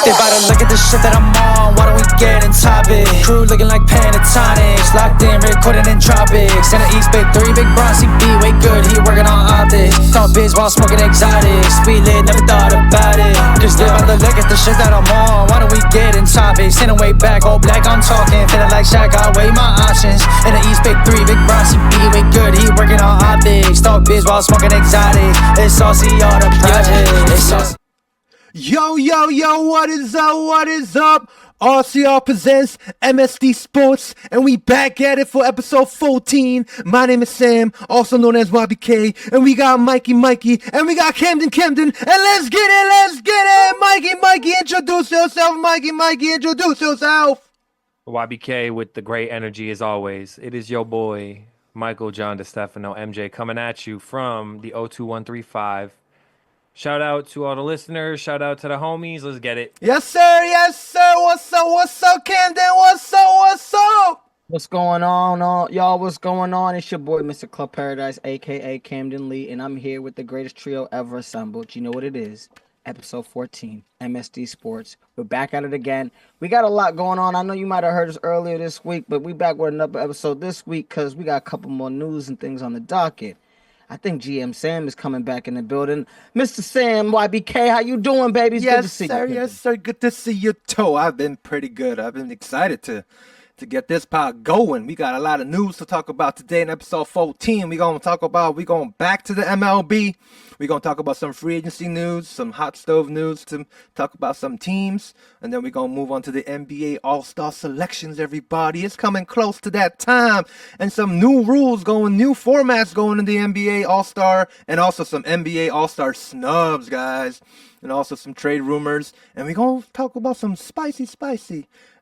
They about to look at the shit that I'm on, why don't we get in topic? Crew looking like Pentatonics, locked in, recording in tropics. In the East Big 3, Big Bronzy B, way good, he working on optics. Talk biz while smoking exotics, we lit, never thought about it. Just they about to look at the shit that I'm on, why don't we get in topics? Sitting way back, all black, I'm talking, feeling like Shaq, I weigh my options. In the East Big 3, Big Bronzy B, way good, he working on optics. Talk biz while smoking exotics, it's saucy all the projects, it's saucy. Yo, what is up, RCR Presents, MSD Sports, and we back at it for episode 14. My name is Sam, also known as YBK, and we got Mikey, and we got Camden, and let's get it, Mikey, introduce yourself, Mikey, introduce yourself. YBK with the great energy as always. It is your boy, Michael John DeStefano, MJ, coming at you from the 02135. Shout out to all the listeners. Shout out to the homies. Let's get it. Yes, sir. What's up, Camden? What's up? What's going on, y'all? What's going on? It's your boy, Mr. Club Paradise, a.k.a. Camden Lee, and I'm here with the greatest trio ever assembled. You know what it is. Episode 14, MSD Sports. We're back at it again. We got a lot going on. I know you might have heard us earlier this week, but we back with another episode this week because we got a couple more news and things on the docket. I think GM Sam is coming back in the building. Mr. Sam, YBK, how you doing, baby? It's good to see you. Yes, sir. Good to see you, too. I've been pretty good. I've been excited to get this pod going. We got a lot of news to talk about today in episode 14. We're going back to the MLB. We're going to talk about some free agency news, some hot stove news, to talk about some teams. And then we're going to move on to the NBA All-Star selections, everybody. It's coming close to that time. And some new rules new formats going in the NBA All-Star, and also some NBA All-Star SNUBS, guys. And also some trade rumors. And we're going to talk about some spicy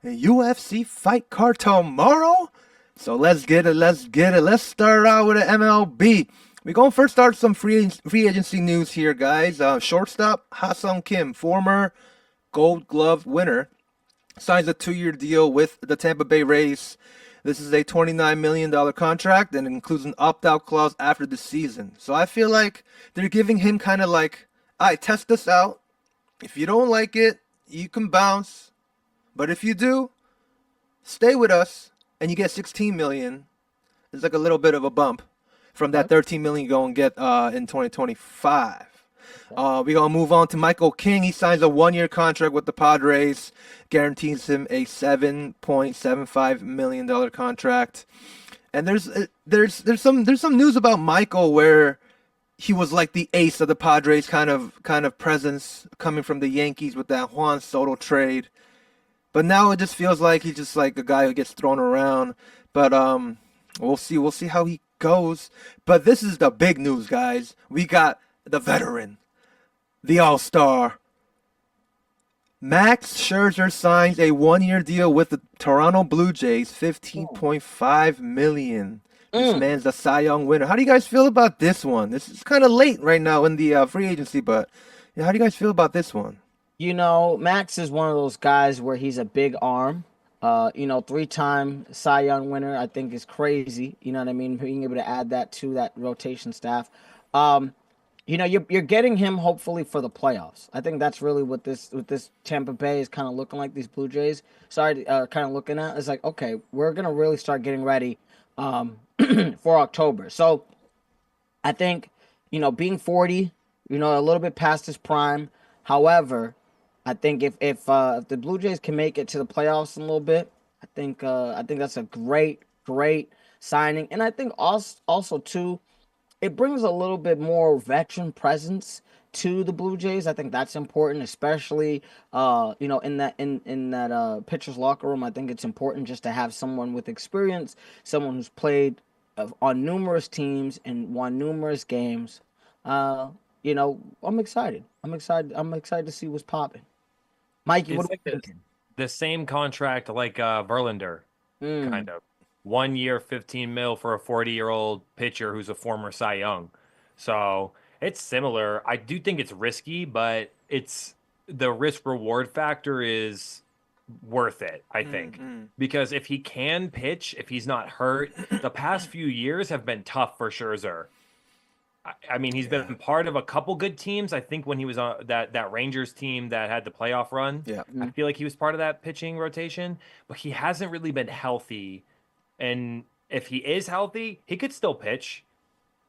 UFC fight card tomorrow. So let's get it. Let's start out with the MLB. We're going to first start some free agency news here, guys. Shortstop Ha-Seong Kim, former Gold Glove winner, signs a 2-year deal with the Tampa Bay Rays. This is a $29 million contract and includes an opt-out clause after the season. So I feel like they're giving him kind of like, all right, test this out. If you don't like it, you can bounce. But if you do, stay with us and you get $16 million. It's like a little bit of a bump from that $13 million you're going to get in 2025. We're going to move on to Michael King. He signs a 1-year contract with the Padres, guarantees him a $7.75 million contract. And there's some news about Michael where he was like the ace of the Padres kind of presence coming from the Yankees with that Juan Soto trade. But now it just feels like he's just like a guy who gets thrown around. But we'll see how he goes. But this is the big news, guys. We got the veteran, the all-star. Max Scherzer signs a 1-year deal with the Toronto Blue Jays, $15.5 million. This man's the Cy Young winner. How do you guys feel about this one? This is kind of late right now in the free agency, but how do you guys feel about this one? You know, Max is one of those guys where he's a big arm. 3-time Cy Young winner, I think is crazy. You know what I mean? Being able to add that to that rotation staff. You're getting him hopefully for the playoffs. I think that's really what this Tampa Bay is kind of looking like. These Blue Jays, kind of looking at. It's like, okay, we're gonna really start getting ready for October. So I think being 40, a little bit past his prime. However, I think if the Blue Jays can make it to the playoffs in a little bit, I think that's a great signing. And I think also too, it brings a little bit more veteran presence to the Blue Jays. I think that's important, especially in that pitcher's locker room. I think it's important just to have someone with experience, someone who's played on numerous teams and won numerous games. I'm excited. I'm excited to see what's popping. Mikey, what are we thinking? The same contract like Verlander, kind of. 1 year, $15 million for a 40-year-old pitcher who's a former Cy Young. So it's similar. I do think it's risky, but the risk-reward factor is worth it, I think. Because if he can pitch, if he's not hurt, the past few years have been tough for Scherzer. I mean, he's been part of a couple good teams. I think when he was on that Rangers team that had the playoff run, Yeah. I feel like he was part of that pitching rotation, but he hasn't really been healthy. And if he is healthy, he could still pitch.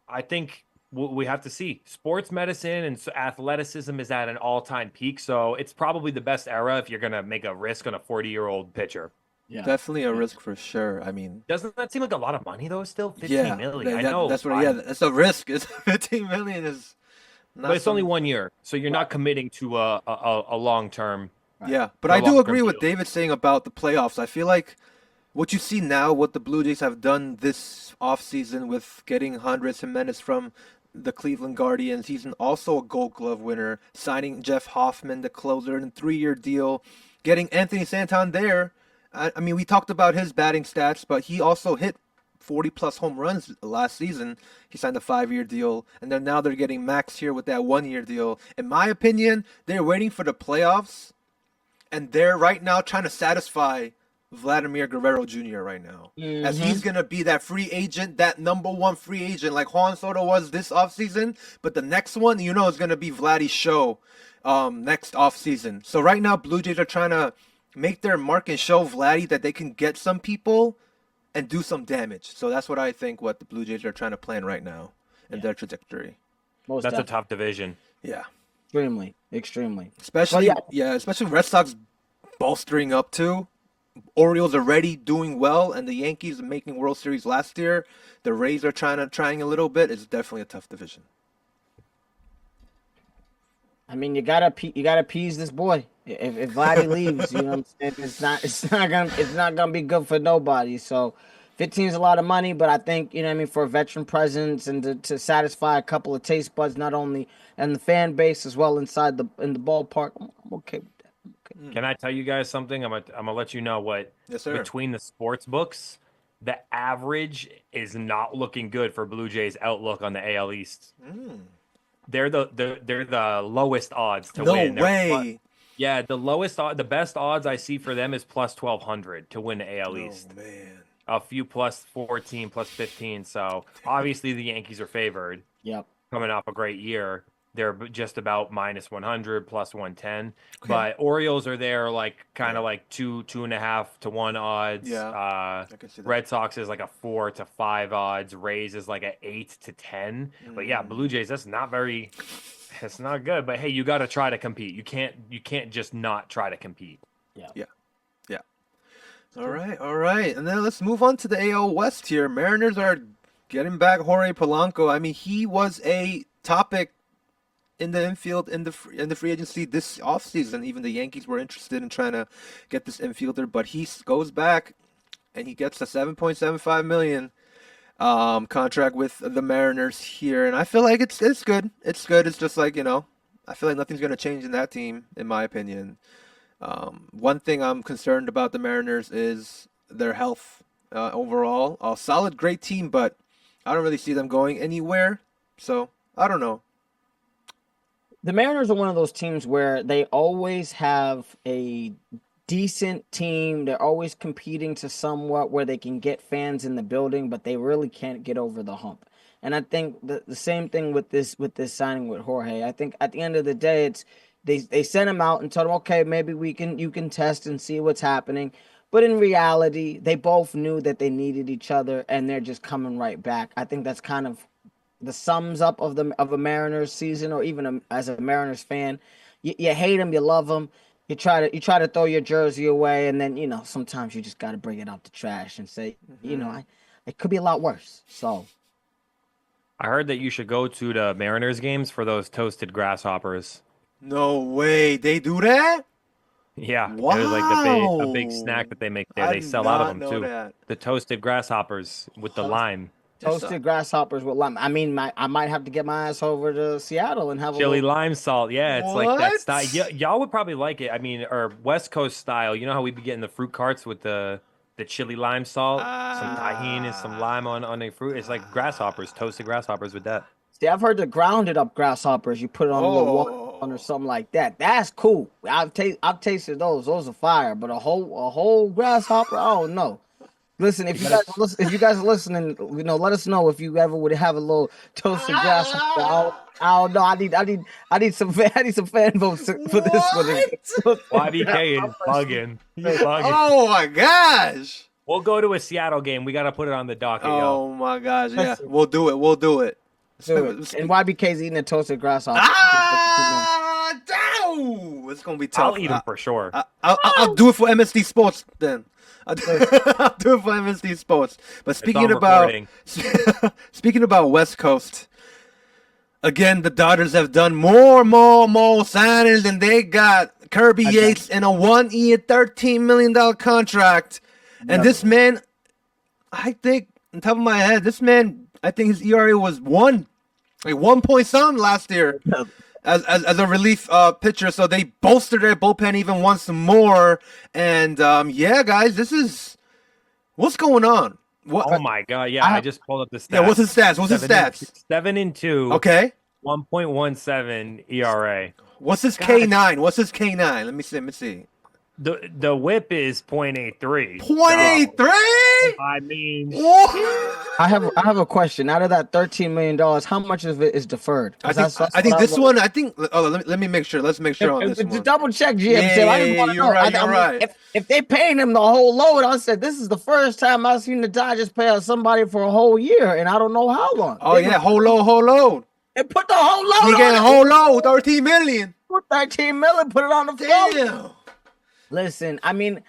I think we have to see. Sports medicine and athleticism is at an all-time peak, so it's probably the best era if you're going to make a risk on a 40-year-old pitcher. Yeah. Definitely a risk for sure. I mean, Doesn't that seem like a lot of money though? Still, 15 yeah, million. I know. that's what. Yeah, that's a risk. It's 15 million is not. But it's only some- 1 year, so you're not committing to a long term. Yeah, but a I do long-term agree with deal. David saying about the playoffs. I feel like what you see now, what the Blue Jays have done this offseason with getting Andres Jimenez from the Cleveland Guardians. He's also a Gold Glove winner. Signing Jeff Hoffman, the closer, in a 3-year deal. Getting Anthony Santander. I mean, we talked about his batting stats, but he also hit 40-plus home runs last season. He signed a 5-year deal, and then now they're getting Max here with that 1-year deal. In my opinion, they're waiting for the playoffs, and they're right now trying to satisfy Vladimir Guerrero Jr. right now. As he's going to be that free agent, that number one free agent like Juan Soto was this offseason. But the next one, is going to be Vladdy's show next offseason. So right now, Blue Jays are trying to make their mark and show Vladdy that they can get some people and do some damage. So that's what I think what the Blue Jays are trying to plan right now in their trajectory. Most That's a definitely. tough division. Yeah. Extremely. Especially, Well, especially Red Sox bolstering up too. Orioles already doing well, and the Yankees making World Series last year. The Rays are trying a little bit. It's definitely a tough division. I mean, you gotta appease this boy. If Vladdy leaves, you know what I'm saying, it's not gonna be good for nobody. So, 15 is a lot of money, but I think for a veteran presence and to satisfy a couple of taste buds, not only and the fan base as well in the ballpark, I'm okay with that. Okay. Can I tell you guys something? I'm gonna let you know what Yes, sir. between the sports books, the average is not looking good for Blue Jays' outlook on the AL East. They're the lowest odds to No win. way. Yeah, the best odds I see for them is plus 1,200 to win the AL East. Oh man. A few plus 14, plus 15. So obviously the Yankees are favored. Yep. Coming off a great year. They're just about minus 100, plus 110. But Orioles are there like kind of like 2.5 to 1 odds. Yeah, I can see that. Red Sox is like a 4 to 5 odds. Rays is like a 8 to 10. But yeah, Blue Jays, that's not good. But hey, you got to try to compete. You can't just not try to compete. Yeah. All right. And then let's move on to the AL West here. Mariners are getting back Jorge Polanco. I mean, he was a topic in the infield in the free agency this offseason. Even the Yankees were interested in trying to get this infielder, but he goes back and he gets a $7.75 million contract with the Mariners here, and I feel like it's good. It's good. It's just like, I feel like nothing's going to change in that team, in my opinion. One thing I'm concerned about the Mariners is their health overall. A solid, great team, but I don't really see them going anywhere. So I don't know. The Mariners are one of those teams where they always have a decent team. They're always competing to somewhat where they can get fans in the building, but they really can't get over the hump. And I think the same thing with this signing with Jorge. I think at the end of the day, it's they sent him out and told him, okay, maybe you can test and see what's happening. But in reality, they both knew that they needed each other, and they're just coming right back. I think that's kind of the sums up of a Mariners season, or even as a Mariners fan. You hate them, you love them. You try to throw your jersey away, and then sometimes you just got to bring it out the trash and say, it could be a lot worse. So I heard that you should go to the Mariners games for those toasted grasshoppers. No way. They do that? Yeah, Wow. there's like a big snack that they make there. I They did sell out of not them know too. that. The toasted grasshoppers with the lime. toasted grasshoppers with lime. I mean, I might have to get my ass over to Seattle and have Chili a little... lime salt. Yeah, it's like that What? style. Y'all would probably like it. I mean, or West Coast style. You know how we be getting the fruit carts with the chili lime salt, some tahini and some lime on a fruit. It's like grasshoppers, toasted grasshoppers with that. See, I've heard the grounded up grasshoppers. You put it on a little water or something like that. That's cool. I've tasted those. Those are fire. But a whole grasshopper, I don't know. Listen, if you guys are listening, let us know if you ever would have a little toasted grass. I don't know. I need some fan votes for this one. YBK is bugging. He's bugging. Oh my gosh. We'll go to a Seattle game. We got to put it on the docket, yo. Oh my gosh. Yeah, we'll do it. We'll do it. And YBK's eating a toasted grasshopper. No! It's gonna be tough. I'll eat them for sure. I'll do it for MSD Sports then. I'll do it for MSD Sports. But speaking about West Coast, again, the Dodgers have done more signings, and they got Kirby Yates in a 1-year, $13 million contract. And this man, I think, on top of my head, I think his ERA was 1 point something last year. As a relief pitcher, so they bolstered their bullpen even once more. And yeah, guys, what's going on? Oh my god, yeah, I just pulled up the stats. Yeah, what's his stats? 7-2. Okay. 1.17 ERA. What's his K9? Let me see. The whip is 0.83. 0.83? I mean, I have a question. Out of that $13 million, how much of it is deferred? I think this one. Let me make sure. Let's make sure on this one. Just double check, GM. Yeah, you're right. If they paying him the whole load, I said this is the first time I've seen the Dodgers pay out somebody for a whole year, and I don't know how long. Oh yeah, whole load. They put the whole load. He getting a whole load, 13 million. Put 13 million, put it on the floor. Damn. Listen, I mean,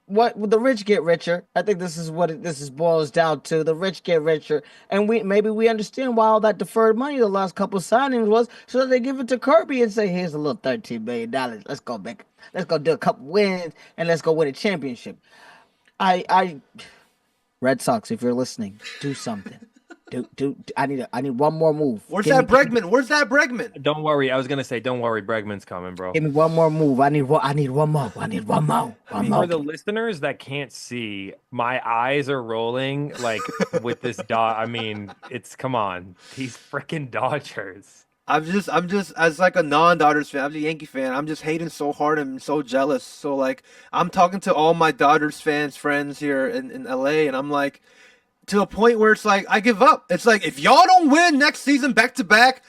what the rich get richer. I think this is what this boils down to. The rich get richer, and we understand why all that deferred money the last couple of signings was so that they give it to Kirby and say, "Here's a little $13 million. Let's go do a couple wins and let's go win a championship." Red Sox, if you're listening, do something. I need one more move. Where's that Bregman? Don't worry. I was gonna say, don't worry. Bregman's coming, bro. Give me one more move. I need one more. For the listeners that can't see, my eyes are rolling like with this dot. I mean, come on. These freaking Dodgers. I'm just as like a non-Dodgers fan, I'm a Yankee fan. I'm just hating so hard and so jealous. So like, I'm talking to all my Dodgers friends here in LA, and I'm like, to a point where it's like I give up. It's like if y'all don't win next season back to back,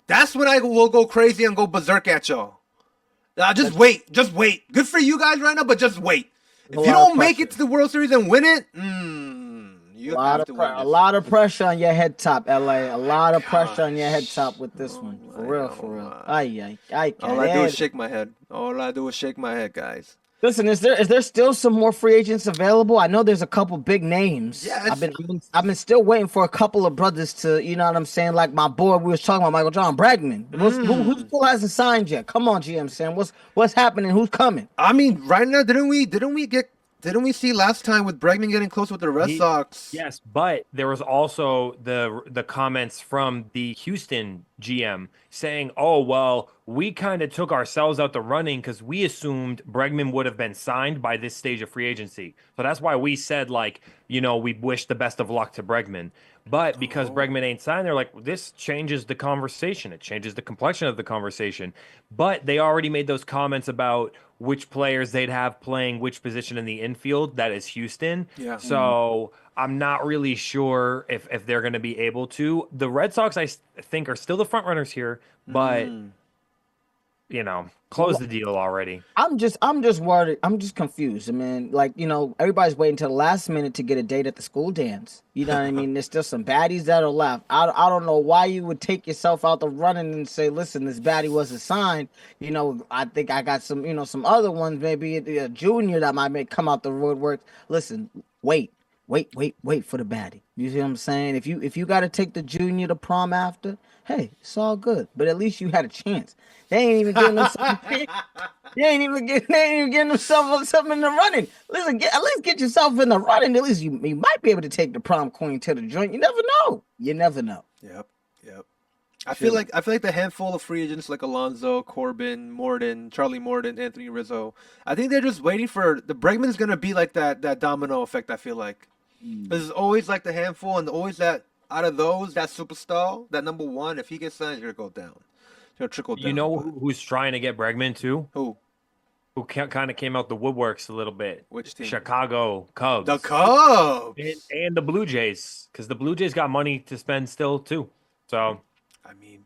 that's when I will go crazy and go berserk at y'all. Just wait. Good for you guys right now, but just wait. If you don't make it to the World Series and win it, you have to win. A lot of pressure on your head top, LA. A lot of pressure on your head top with this one. For real. All I do is shake my head, guys. Listen, is there still some more free agents available? I know there's a couple big names. Yeah, I've been still waiting for a couple of brothers to, you know what I'm saying? Like my boy, we was talking about Michael John Bregman. Who still hasn't signed yet? Come on, GM Sam. What's happening? Who's coming? I mean, right now, didn't we see last time with Bregman getting close with the Red Sox? Yes, but there was also the comments from the Houston GM saying, "Oh well, we kind of took ourselves out the running because we assumed Bregman would have been signed by this stage of free agency. So that's why we said we wish the best of luck to Bregman. But because Bregman ain't signed, they're like, this changes the conversation. It changes the complexion of the conversation. But they already made those comments about which players they'd have playing which position in the infield. That is Houston. Yeah. So I'm not really sure if they're going to be able to. The Red Sox, I think, are still the front runners here, but close the deal already. I'm just worried. I'm just confused. I mean, everybody's waiting till the last minute to get a date at the school dance. You know what I mean? There's still some baddies that are left. I don't know why you would take yourself out the running and say, listen, this baddie wasn't signed. I think I got some, some other ones, maybe a junior that might come out the woodwork. Listen, wait for the baddie. You see what I'm saying? If you got to take the junior to prom after, hey, it's all good. But at least you had a chance. They ain't even getting themselves. They ain't even getting themselves something in the running. Listen, at least get yourself in the running. At least you might be able to take the prom queen to the joint. You never know. Yep. I feel like the handful of free agents like Alonso, Corbin, Morton, Charlie Morton, Anthony Rizzo. I think they're just waiting for the Bregman's gonna be like that domino effect. I feel like there's always like the handful and always that out of those that superstar, that number one. If he gets signed, he's gonna go down. He'll trickle down. You know who's trying to get Bregman too? Who? who kind of came out the woodworks a little bit. Which team? Chicago Cubs. The Cubs. And the Blue Jays, because the Blue Jays got money to spend still too. So I mean,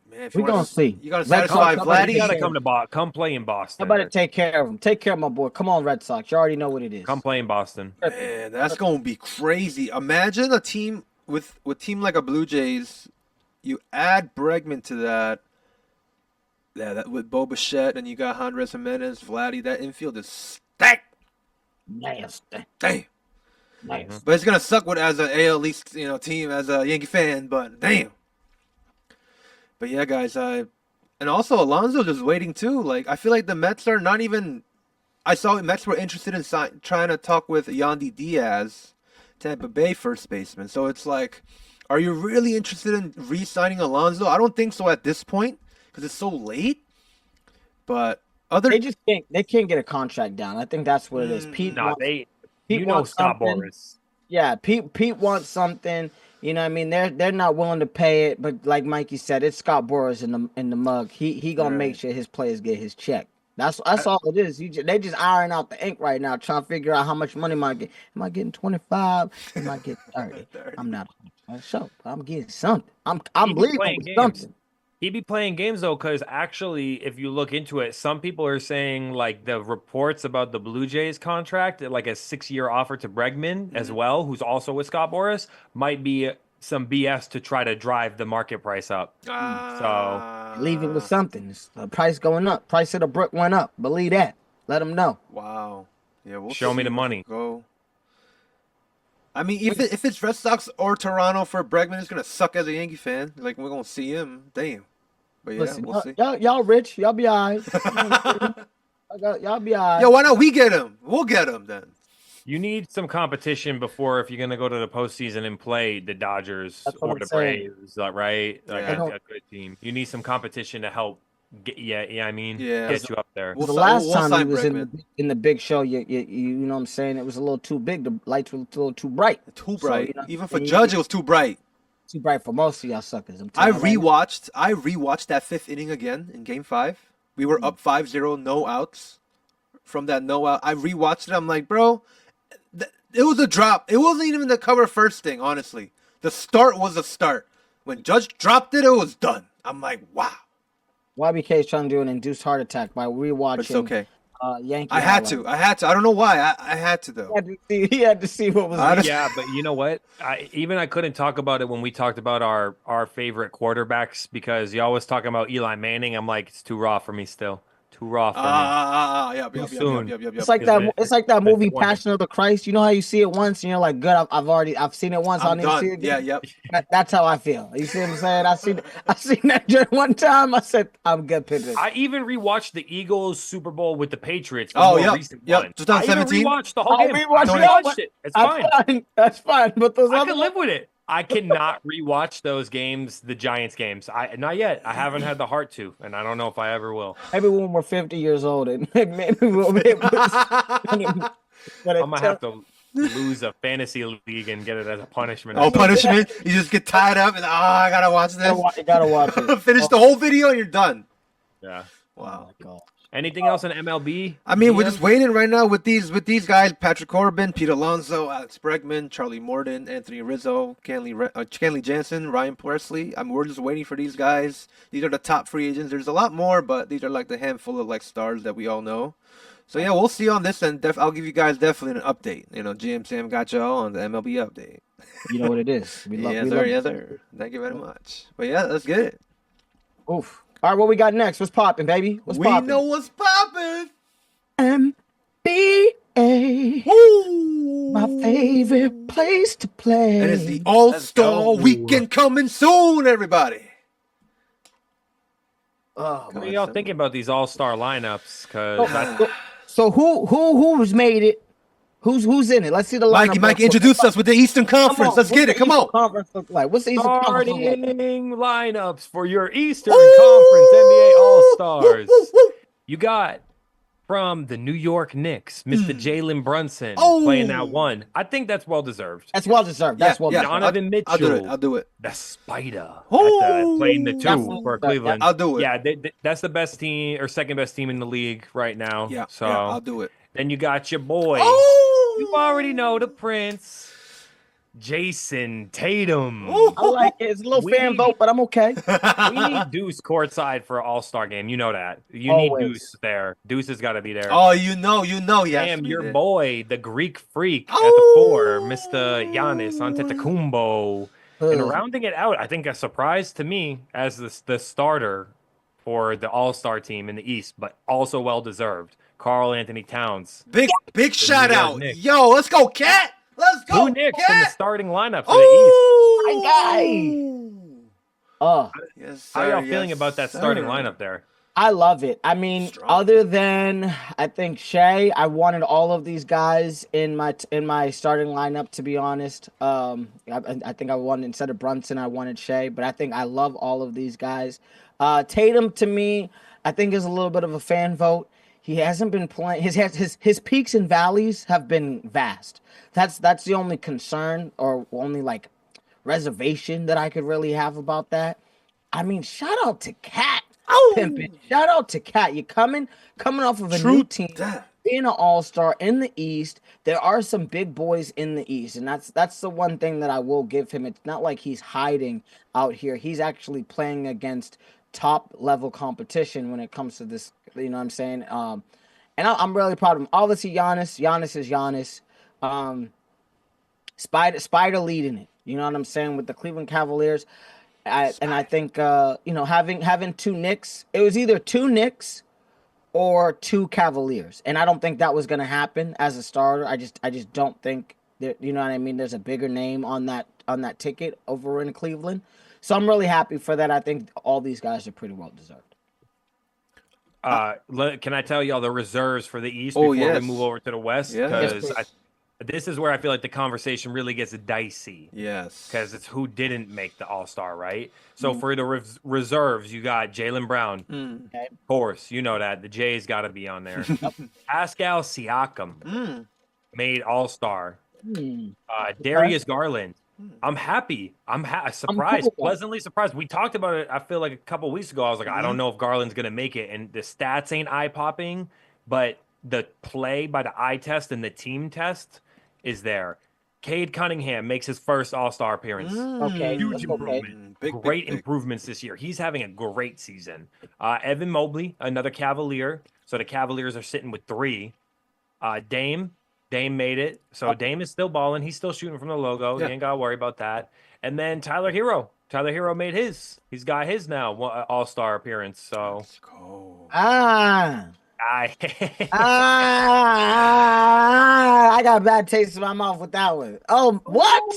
man, if We gonna see. you gotta Red satisfy Sox, Vladdy. you gotta come play in Boston. How about it? Take care of him. Take care of my boy. Come on, Red Sox. You already know what it is. Come play in Boston. Man, that's gonna be crazy. Imagine a team with team like a Blue Jays. You add Bregman to that. Yeah, that with Bo Bichette and you got Andres Jimenez, Vladdy. That infield is stacked. Nasty. Damn. Nasty. But it's gonna suck with as an AL East, team as a Yankee fan. But damn. But yeah, guys. And also Alonso just waiting too. Like I feel like the Mets are not even. I saw Mets were interested in trying to talk with Yandy Diaz, Tampa Bay first baseman. So it's like, are you really interested in re-signing Alonso? I don't think so at this point because it's so late. But They just can't. They can't get a contract down. I think that's what it is. Pete. No, Pete Scott something. Boras. Yeah, Pete wants something. You know what I mean? They're not willing to pay it, but like Mikey said, it's Scott Boras in the mug. He gonna make sure his players get his check. That's all it is. They just iron out the ink right now, trying to figure out how much money am I getting. Am I getting 25? Am I getting 30? I'm not. So I'm getting something. I'm leaving with something. He'd be playing games though, because actually, if you look into it, some people are saying like the reports about the Blue Jays contract, like a 6-year offer to Bregman as well, who's also with Scott Boras, might be some BS to try to drive the market price up. So leave it with something. The price going up. Price of the brick went up. Believe that. Let them know. Wow. Yeah. We'll show me the money. Go. I mean, if it's Red Sox or Toronto for Bregman, it's gonna suck as a Yankee fan. Like we're gonna see him. Damn. But yeah, Listen, we'll see. Y'all rich. Y'all be all right. Y'all be all right. Yo, why not we get him? We'll get him then. You need some competition before if you're going to go to the postseason and play the Dodgers or the Braves, right? Like a good team. You need some competition to help get get you up there. The last time he was in the big show, you know what I'm saying? It was a little too big. The lights were a little too bright. Too bright. So, even for Judge, it was too bright. Too bright for most of y'all suckers. I rewatched that 5th inning again in Game 5. We were up 5-0, no outs. From that no out, I rewatched it. I'm like, bro, it was a drop. It wasn't even the cover first thing, honestly. The start was a start. When Judge dropped it, it was done. I'm like, wow. YBK is trying to do an induced heart attack by rewatching. But it's okay. Yankee. I had to. I don't know why. I had to though. He had to see what was. Yeah, but you know what? I couldn't talk about it when we talked about our favorite quarterbacks because you always talking about Eli Manning. I'm like, it's too raw for me still. Too raw for me. Yep. It's like that. It's like that movie Passion of the Christ. You know how you see it once and you're like, good. I've seen it once. I need to see it again. Yeah, yep. That's how I feel. You see what I'm saying? I seen that during one time. I said, I'm good. Picture. I even rewatched the Eagles Super Bowl with the Patriots. Recent one. 2017. I rewatched the whole game. I rewatched it. It's fine. That's fine. But I can live with it. I cannot rewatch those games, the Giants games. Not yet. I haven't had the heart to, and I don't know if I ever will. Maybe when we're 50 years old, and maybe we'll be able to. I'm gonna have to lose a fantasy league and get it as a punishment. Oh, punishment! You just get tied up and I gotta watch this. You gotta watch it. Finish the whole video and you're done. Yeah. Wow. Oh, anything else in MLB? I mean, we're just waiting right now with these guys: Patrick Corbin, Pete Alonso, Alex Bregman, Charlie Morton, Anthony Rizzo, Kenley Jansen, Ryan Presley. We're just waiting for these guys. These are the top free agents. There's a lot more, but these are like the handful of like stars that we all know. So yeah, we'll see on this, and I'll give you guys definitely an update. GM Sam got y'all on the MLB update. You know what it is. Yes, sir. Thank you very much. But yeah, let's get it. Oof. All right, what we got next? What's popping, baby? What's popping? We know what's popping. NBA. Woo! My favorite place to play. And it's the All-Star Weekend coming soon, everybody. Oh, what are y'all thinking about these All-Star lineups? So who's made it? Who's in it? Let's see the lineup. Mikey, introduce us with the Eastern Conference. Let's get it. Come on. Conference look like? What's the Eastern Conference look like? Starting lineups for your Eastern Conference NBA All-Stars. You got from the New York Knicks, Mr. Jalen Brunson, Oh! playing that one. I think that's well deserved. That's well deserved. That's well deserved. Donovan Mitchell. I'll do it. The Spider. Oh! Playing the two Definitely. for Cleveland. I'll do it. Yeah, that's the best team or second best team in the league right now. Yeah, So I'll do it. then you got your boy. Oh! You already know the Prince. Jason Tatum. I like it. It's a little fan vote, but I'm okay. We need Deuce courtside for an All-Star game. You know that. You Always. need Deuce there. Deuce has got to be there. Oh, you know, yes. Damn, your boy, the Greek freak at the 4, Mr. Giannis Antetokounmpo. And rounding it out, I think a surprise to me as the starter for the All-Star team in the East, but also well-deserved, Karl Anthony Towns. Big shout New York out. Knicks. Yo, let's go, Cat. Let's go. Two Knicks in the starting lineup for Oh, My guy. Yes, the East. sir, How y'all feeling about that starting lineup there? I love it. I mean, other than I think Shea, I wanted all of these guys in my starting lineup. To be honest, I think I wanted, instead of Brunson, I wanted Shea. But I think I love all of these guys. Tatum, to me, I think is a little bit of a fan vote. He hasn't been playing. His peaks and valleys have been vast. That's the only concern or only like reservation that I could really have about that. I mean, shout out to Cat. Pimpin'. Shout out to Cat. You're coming off of a new team, being an all-star in the East. There are some big boys in the East, and that's the one thing that I will give him. It's not like he's hiding out here. He's actually playing against top-level competition when it comes to this. You know what I'm saying? And I'm really proud of him. Obviously, Giannis. Giannis is Giannis. Spider leading it. You know what I'm saying? With the Cleveland Cavaliers. I think having two Knicks, it was either two Knicks or two Cavaliers, and I don't think that was going to happen as a starter. I just don't think that, you know what I mean. There's a bigger name on that ticket over in Cleveland, so I'm really happy for that. I think all these guys are pretty well deserved. Can I tell y'all the reserves for the East before we move over to the West? Because this is where I feel like the conversation really gets dicey. Yes. Because it's who didn't make the All-Star, right? So for the reserves, you got Jaylen Brown. Okay. Of course, you know that. The J's got to be on there. Pascal Siakam made All-Star. Darius Garland. I'm happy. I'm surprised, pleasantly surprised. We talked about it, I feel like a couple weeks ago. I was like, I don't know if Garland's going to make it. And the stats ain't eye-popping, but the play by the eye test and the team test is there. Cade Cunningham makes his first All-Star appearance. Okay. Huge improvement. Great improvements this year. He's having a great season. Evan Mobley, another Cavalier. So the Cavaliers are sitting with 3. Dame made it. So Dame is still balling. He's still shooting from the logo. You ain't got to worry about that. And then Tyler Hero. Tyler Hero made his. He's got his now, All-Star appearance. So Let's go. I got a bad taste in my mouth with that one. Oh, what?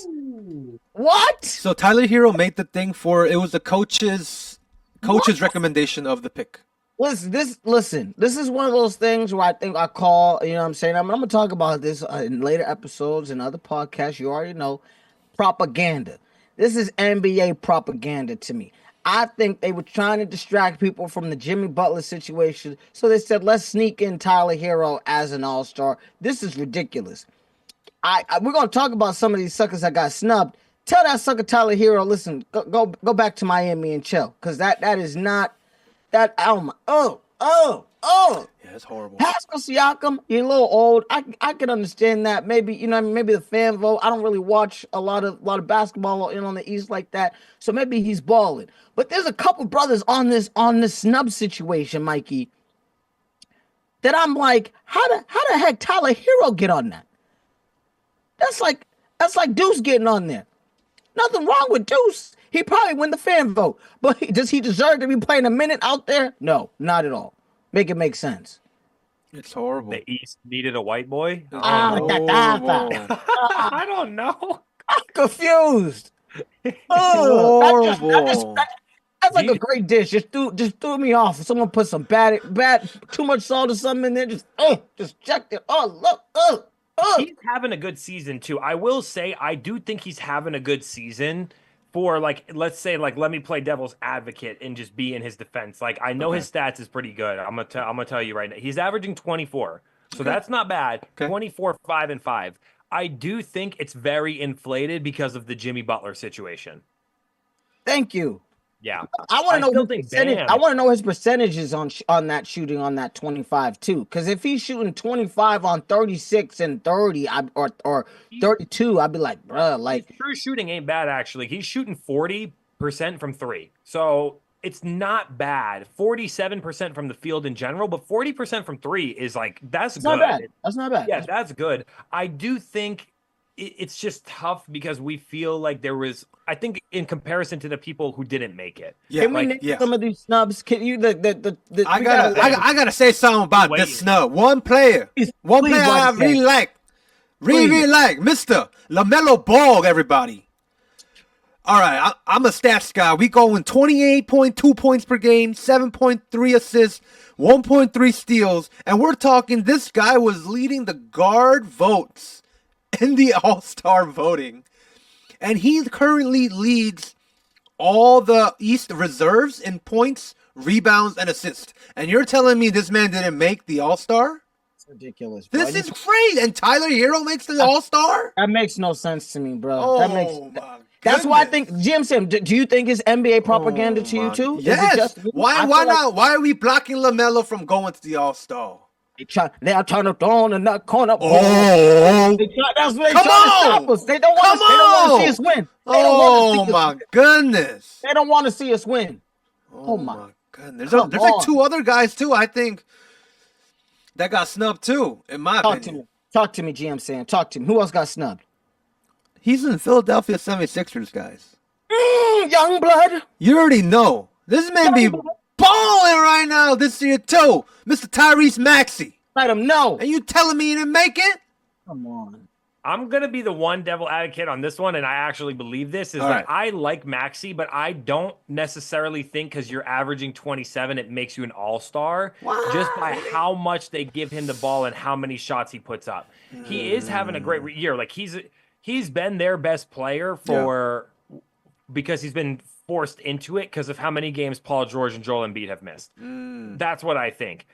What? So Tyler Hero made the thing it was the coach's recommendation of the pick. Listen, this is one of those things where I think I call, you know what I'm saying? I'm going to talk about this in later episodes and other podcasts. You already know, propaganda. This is NBA propaganda to me. I think they were trying to distract people from the Jimmy Butler situation. So they said, let's sneak in Tyler Hero as an all-star. This is ridiculous. We're going to talk about some of these suckers that got snubbed. Tell that sucker Tyler Hero, listen, go back to Miami and chill. Because that is not that. Yeah, it's horrible. Pascal Siakam, you're a little old. I can understand that. Maybe maybe the fan vote. I don't really watch a lot of basketball on the East like that. So maybe he's balling. But there's a couple brothers on this snub situation, Mikey, that I'm like, how the heck Tyler Hero get on that? That's like Deuce getting on there. Nothing wrong with Deuce. He probably win the fan vote. But does he deserve to be playing a minute out there? No, not at all. Make it make sense. It's horrible. The East needed a white boy. I don't know. I'm confused. Horrible. That's like a great dish. Just threw me off. Someone put some bad, too much salt or something in there. Just checked it. Oh, look. He's having a good season too. I will say, I do think he's having a good season for like, let's say, like, let me play devil's advocate and just be in his defense. Like, I know his stats is pretty good. I'm gonna tell you right now. He's averaging 24, so that's not bad. 24, 5 and 5. I do think it's very inflated because of the Jimmy Butler situation. Thank you. Yeah, I want to know still his think percentage. Bam- I want to know his percentages on that shooting on that 25 too. Because if he's shooting 25 on 36 and 30, or 32, I'd be like, bruh, like his true shooting ain't bad actually. He's shooting 40% from 3, so it's not bad. 47% from the field in general, but 40% from 3 is like that's good. not bad. That's not bad. Yeah, that's good. I do think it's just tough because we feel like there was, I think, in comparison to the people who didn't make it. Yeah, Can we name some of these snubs? Can you I gotta say something about this snub. One player I really like, really like, Mr. LaMelo Ball. Everybody. All right, I'm a stats guy. We going 28.2 points per game, 7.3 assists, 1.3 steals, and we're talking this guy was leading the guard votes in the All-Star voting. And he currently leads all the East reserves in points, rebounds, and assists. And you're telling me this man didn't make the All-Star? It's ridiculous, bro. This is crazy. And Tyler Hero makes the All-Star? That makes no sense to me, bro. Oh, that's why I think, Jim Sam, do you think it's NBA propaganda to you too? Yes. Why not? Why are we blocking LaMelo from going to the All-Star? They are trying to throw in that corner. Oh, that's what they trying to stop us. They don't want to see us win. Oh my goodness. They don't want to see us win. Oh my goodness. There's like 2 other guys too, I think, that got snubbed too, in my opinion. Talk to me, GM Sam. Talk to me. Who else got snubbed? He's in the Philadelphia 76ers, guys. Young blood. You already know. This man be balling right now this year too. Mr. Tyrese Maxey. Let him know. And you telling me he didn't make it? Come on. I'm going to be the one devil advocate on this one, and I actually believe this, is that I like Maxey, but I don't necessarily think because you're averaging 27, it makes you an all-star just by how much they give him the ball and how many shots he puts up. He is having a great year. Like, he's been their best player because he's been forced into it because of how many games Paul George and Joel Embiid have missed. That's what I think.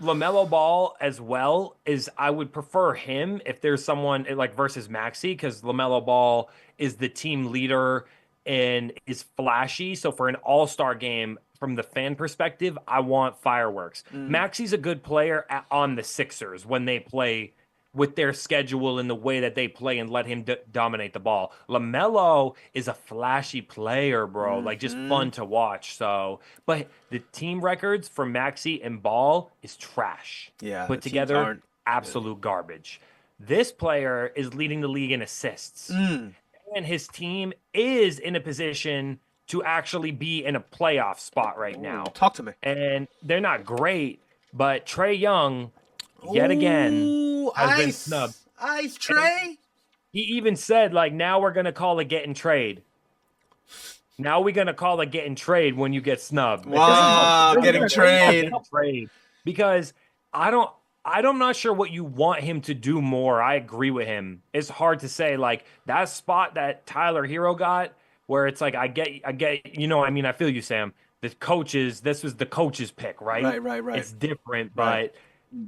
LaMelo Ball as well I would prefer him if there's someone like versus Maxey, because LaMelo Ball is the team leader and is flashy. So for an all-star game, from the fan perspective, I want fireworks. Maxey's a good player on the Sixers when they play with their schedule and the way that they play and let him dominate the ball. LaMelo is a flashy player, bro. Like, just fun to watch. So, but the team records for Maxey and Ball is trash. Yeah. Put together, absolute garbage. This player is leading the league in assists. And his team is in a position to actually be in a playoff spot right now. Talk to me. And they're not great, but Trae Young, yet again, has been snubbed. Ice Trae. He even said, like, now we're gonna call it getting trade. Now we're gonna call it getting trade when you get snubbed. Wow, getting trade. Because I'm not sure what you want him to do more. I agree with him. It's hard to say, like, that spot that Tyler Hero got, where it's like I get, you know, I mean, I feel you, Sam. This was the coach's pick, right? Right. It's different, but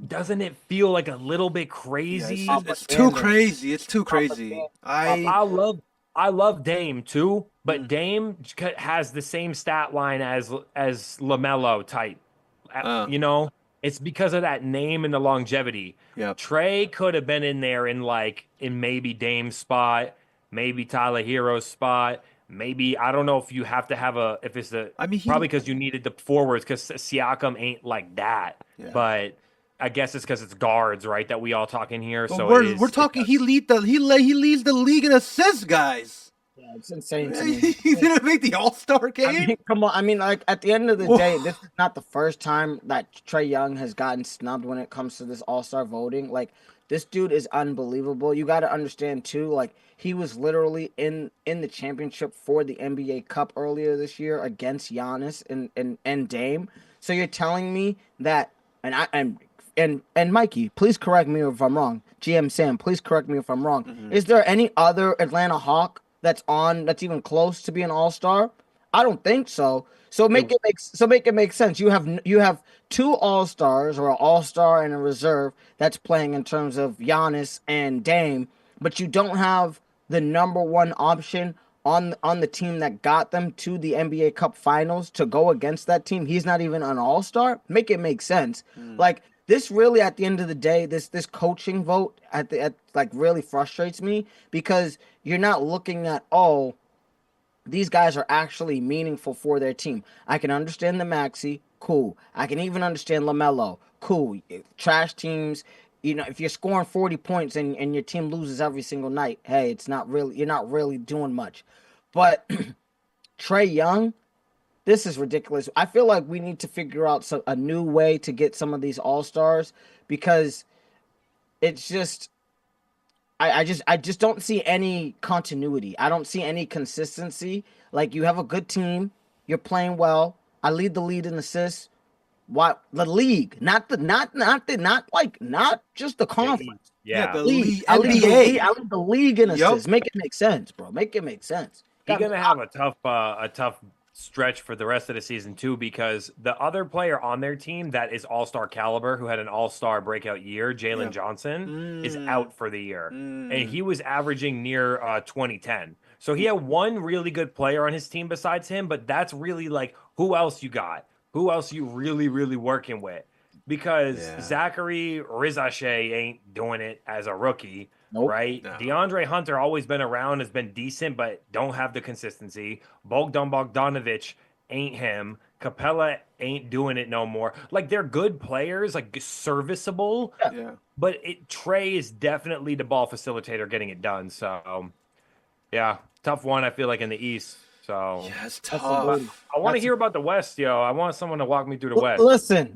doesn't it feel like a little bit crazy? Yeah, it's too crazy. It's too crazy. I love Dame too, but Dame has the same stat line as LaMelo type. You know, it's because of that name and the longevity. Yep. Trae could have been in there in maybe Dame's spot, maybe Tyler Hero's spot. Maybe, I don't know if you have to have probably because you needed the forwards, because Siakam ain't like that. Yeah. But I guess it's because it's guards, right? That we all talk in here. But so we're talking. He leads the league in assists, guys. Yeah, it's insane to me. He didn't make the All-Star game. I mean, come on. I mean, like, at the end of the day, this is not the first time that Trae Young has gotten snubbed when it comes to this All-Star voting. Like, this dude is unbelievable. You got to understand too. Like, he was literally in the championship for the NBA Cup earlier this year against Giannis and Dame. So you're telling me that, and Mikey, please correct me if I'm wrong. GM Sam, please correct me if I'm wrong. Is there any other Atlanta Hawk that's even close to being all-star? I don't think so. So make it make sense. You have two all-stars, or an all-star and a reserve that's playing in terms of Giannis and Dame, but you don't have the number one option on the team that got them to the NBA Cup Finals to go against that team. He's not even an all-star. Make it make sense. Like, this really, at the end of the day, this coaching vote like really frustrates me, because you're not looking at, oh, these guys are actually meaningful for their team. I can understand the Maxey, cool. I can even understand LaMelo, cool. Trash teams, if you're scoring 40 points and your team loses every single night, hey, you're not really doing much. But Trae Young, this is ridiculous. I feel like we need to figure out a new way to get some of these all-stars, because it's just I just don't see any continuity. I don't see any consistency. Like, you have a good team, you're playing well. I lead the league in assists. What the league, not just the conference. Yeah, the league. NBA. I lead the league in assists. Make it make sense, bro. Make it make sense. He's gonna have a tough stretch for the rest of the season too, because the other player on their team that is all-star caliber, who had an all-star breakout year, Jalen Johnson, is out for the year, and he was averaging near 2010. So he had one really good player on his team besides him, but that's really like, who else you got? Who else you really working with? Because Zachary Rizashe ain't doing it as a rookie. Nope. Right? No. DeAndre Hunter always been around, has been decent, but don't have the consistency. Bogdan Bogdanovic ain't him. Capella ain't doing it no more. Like, they're good players, like serviceable. Yeah. But Trey is definitely the ball facilitator getting it done. So, yeah, tough one, I feel like, in the East. So Yeah, it's tough. I want to hear about the West, yo. I want someone to walk me through the West. Listen.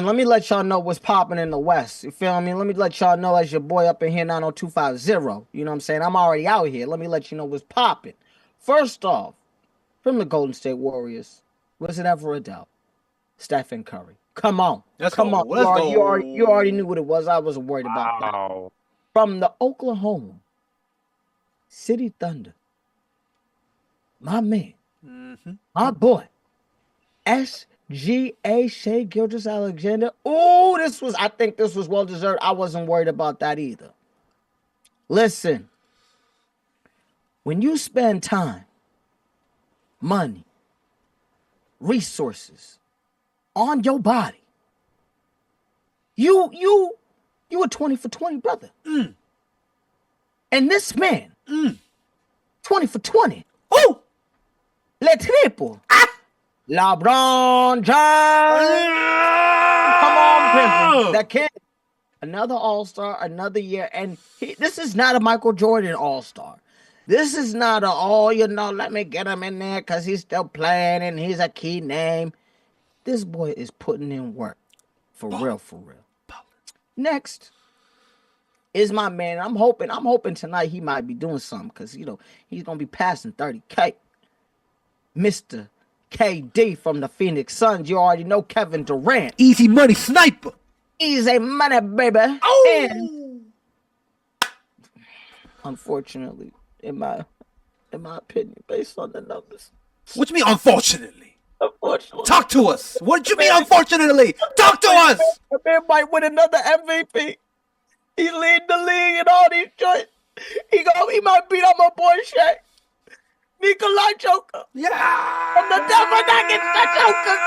Let me let y'all know what's popping in the West. You feel me? Let me let y'all know, as your boy up in here 90250. You know what I'm saying? I'm already out here. Let me let you know what's popping. First off, from the Golden State Warriors, was it ever a doubt? Stephen Curry. Come on. Come on. You already knew what it was. I wasn't worried about that. From the Oklahoma City Thunder, my man, my boy, SGA Shea Gilgeous-Alexander. Oh, I think this was well deserved. I wasn't worried about that either. Listen, when you spend time, money, resources on your body, you a 20 for 20 brother. And this man, 20 for 20. Oh, Le Triple. LeBron James. Come on, Pimpin. That kid. Another all-star, another year. And this is not a Michael Jordan all-star. This is not let me get him in there because he's still playing and he's a key name. This boy is putting in work. For real. Next is my man. I'm hoping tonight he might be doing something, because, he's going to be passing 30K. Mr. KD from the Phoenix Suns. You already know Kevin Durant. Easy money sniper. Easy money, baby. Oh! And unfortunately, in my opinion, based on the numbers. What you mean, unfortunately? Unfortunately. Talk to us. What you mean, unfortunately? Talk to us. The man might win another MVP. He lead the league in all these joints. He might beat up my boy Shaq. Nikolai Joker. Yeah. From the Denver Nuggets, the Joker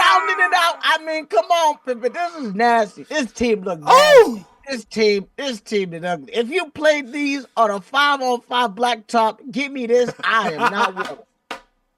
rounding it out. I mean, come on, Pimpin. This is nasty. This team look nasty. Oh. This team is ugly. If you played these on a 5-on-5 blacktop, give me this. I am not worried.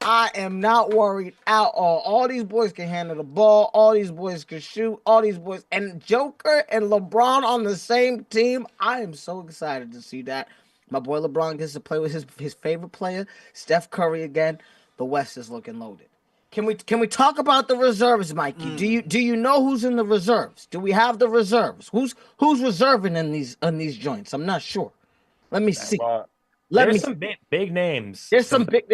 I am not worried at all. All these boys can handle the ball. All these boys can shoot. All these boys. And Joker and LeBron on the same team. I am so excited to see that. My boy LeBron gets to play with his favorite player, Steph Curry, again. The West is looking loaded. Can we talk about the reserves, Mikey? Do you know who's in the reserves? Do we have the reserves? Who's reserving in these joints? I'm not sure. Let me see. There's some big names. There's some big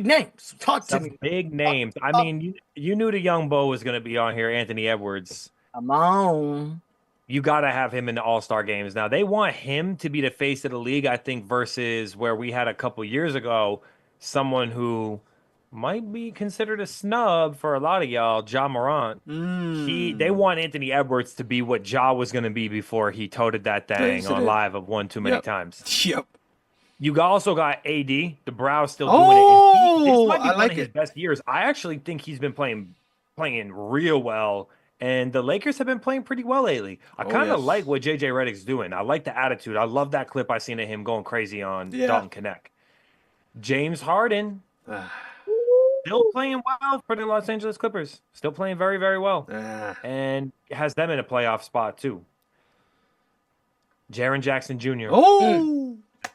names. Talk to me. Big names. I mean, you knew the young Bo was going to be on here, Anthony Edwards. Come on. you got to have him in the All-Star games. Now, they want him to be the face of the league, I think, versus where we had a couple years ago, someone who might be considered a snub for a lot of y'all, Ja Morant. They want Anthony Edwards to be what Ja was going to be before he toted that thing on live of one too many times. Yep. You also got AD. The Brow's still doing Oh, it. This might be I one like of his it. best years. I actually think he's been playing real well. And the Lakers have been playing pretty well lately. I kind of like what JJ Redick's doing. I like the attitude. I love that clip I seen of him going crazy on Dalton Connect. James Harden still playing well for the Los Angeles Clippers. Still playing very, very well. And has them in a playoff spot too. Jaren Jackson Jr.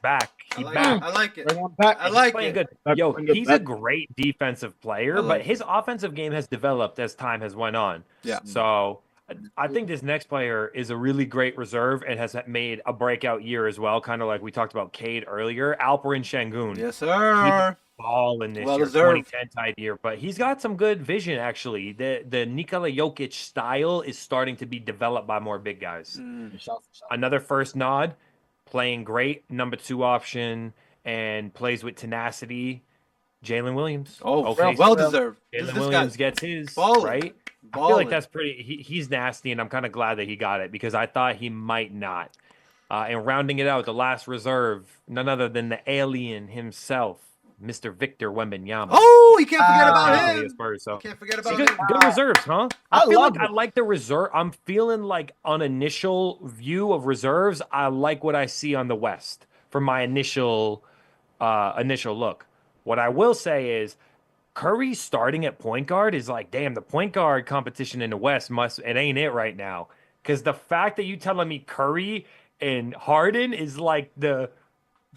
Back. He's back. I like it. I like it. Good. Yo, he's a great defensive player, but his offensive game has developed as time has went on. Yeah. So I think this next player is a really great reserve and has made a breakout year as well, kind of like we talked about Cade earlier. Alperen Şengün. Yes, sir. Ball in this year, 2010 type year, but he's got some good vision actually. The Nikola Jokic style is starting to be developed by more big guys. Another first nod. Playing great, number 2 option, and plays with tenacity. Jalen Williams. Well deserved. Jalen Williams gets his, right? I feel like that's pretty. He's nasty, and I'm kind of glad that he got it because I thought he might not. And rounding it out, the last reserve, none other than the alien himself, Mr. Victor Wembanyama. Oh, you can't forget about him. Can't forget about him. Good reserves, huh? I like the reserve. I'm feeling like on initial view of reserves, I like what I see on the West from my initial look. What I will say is Curry starting at point guard is like, damn, the point guard competition in the West it ain't it right now. Because the fact that you telling me Curry and Harden is like the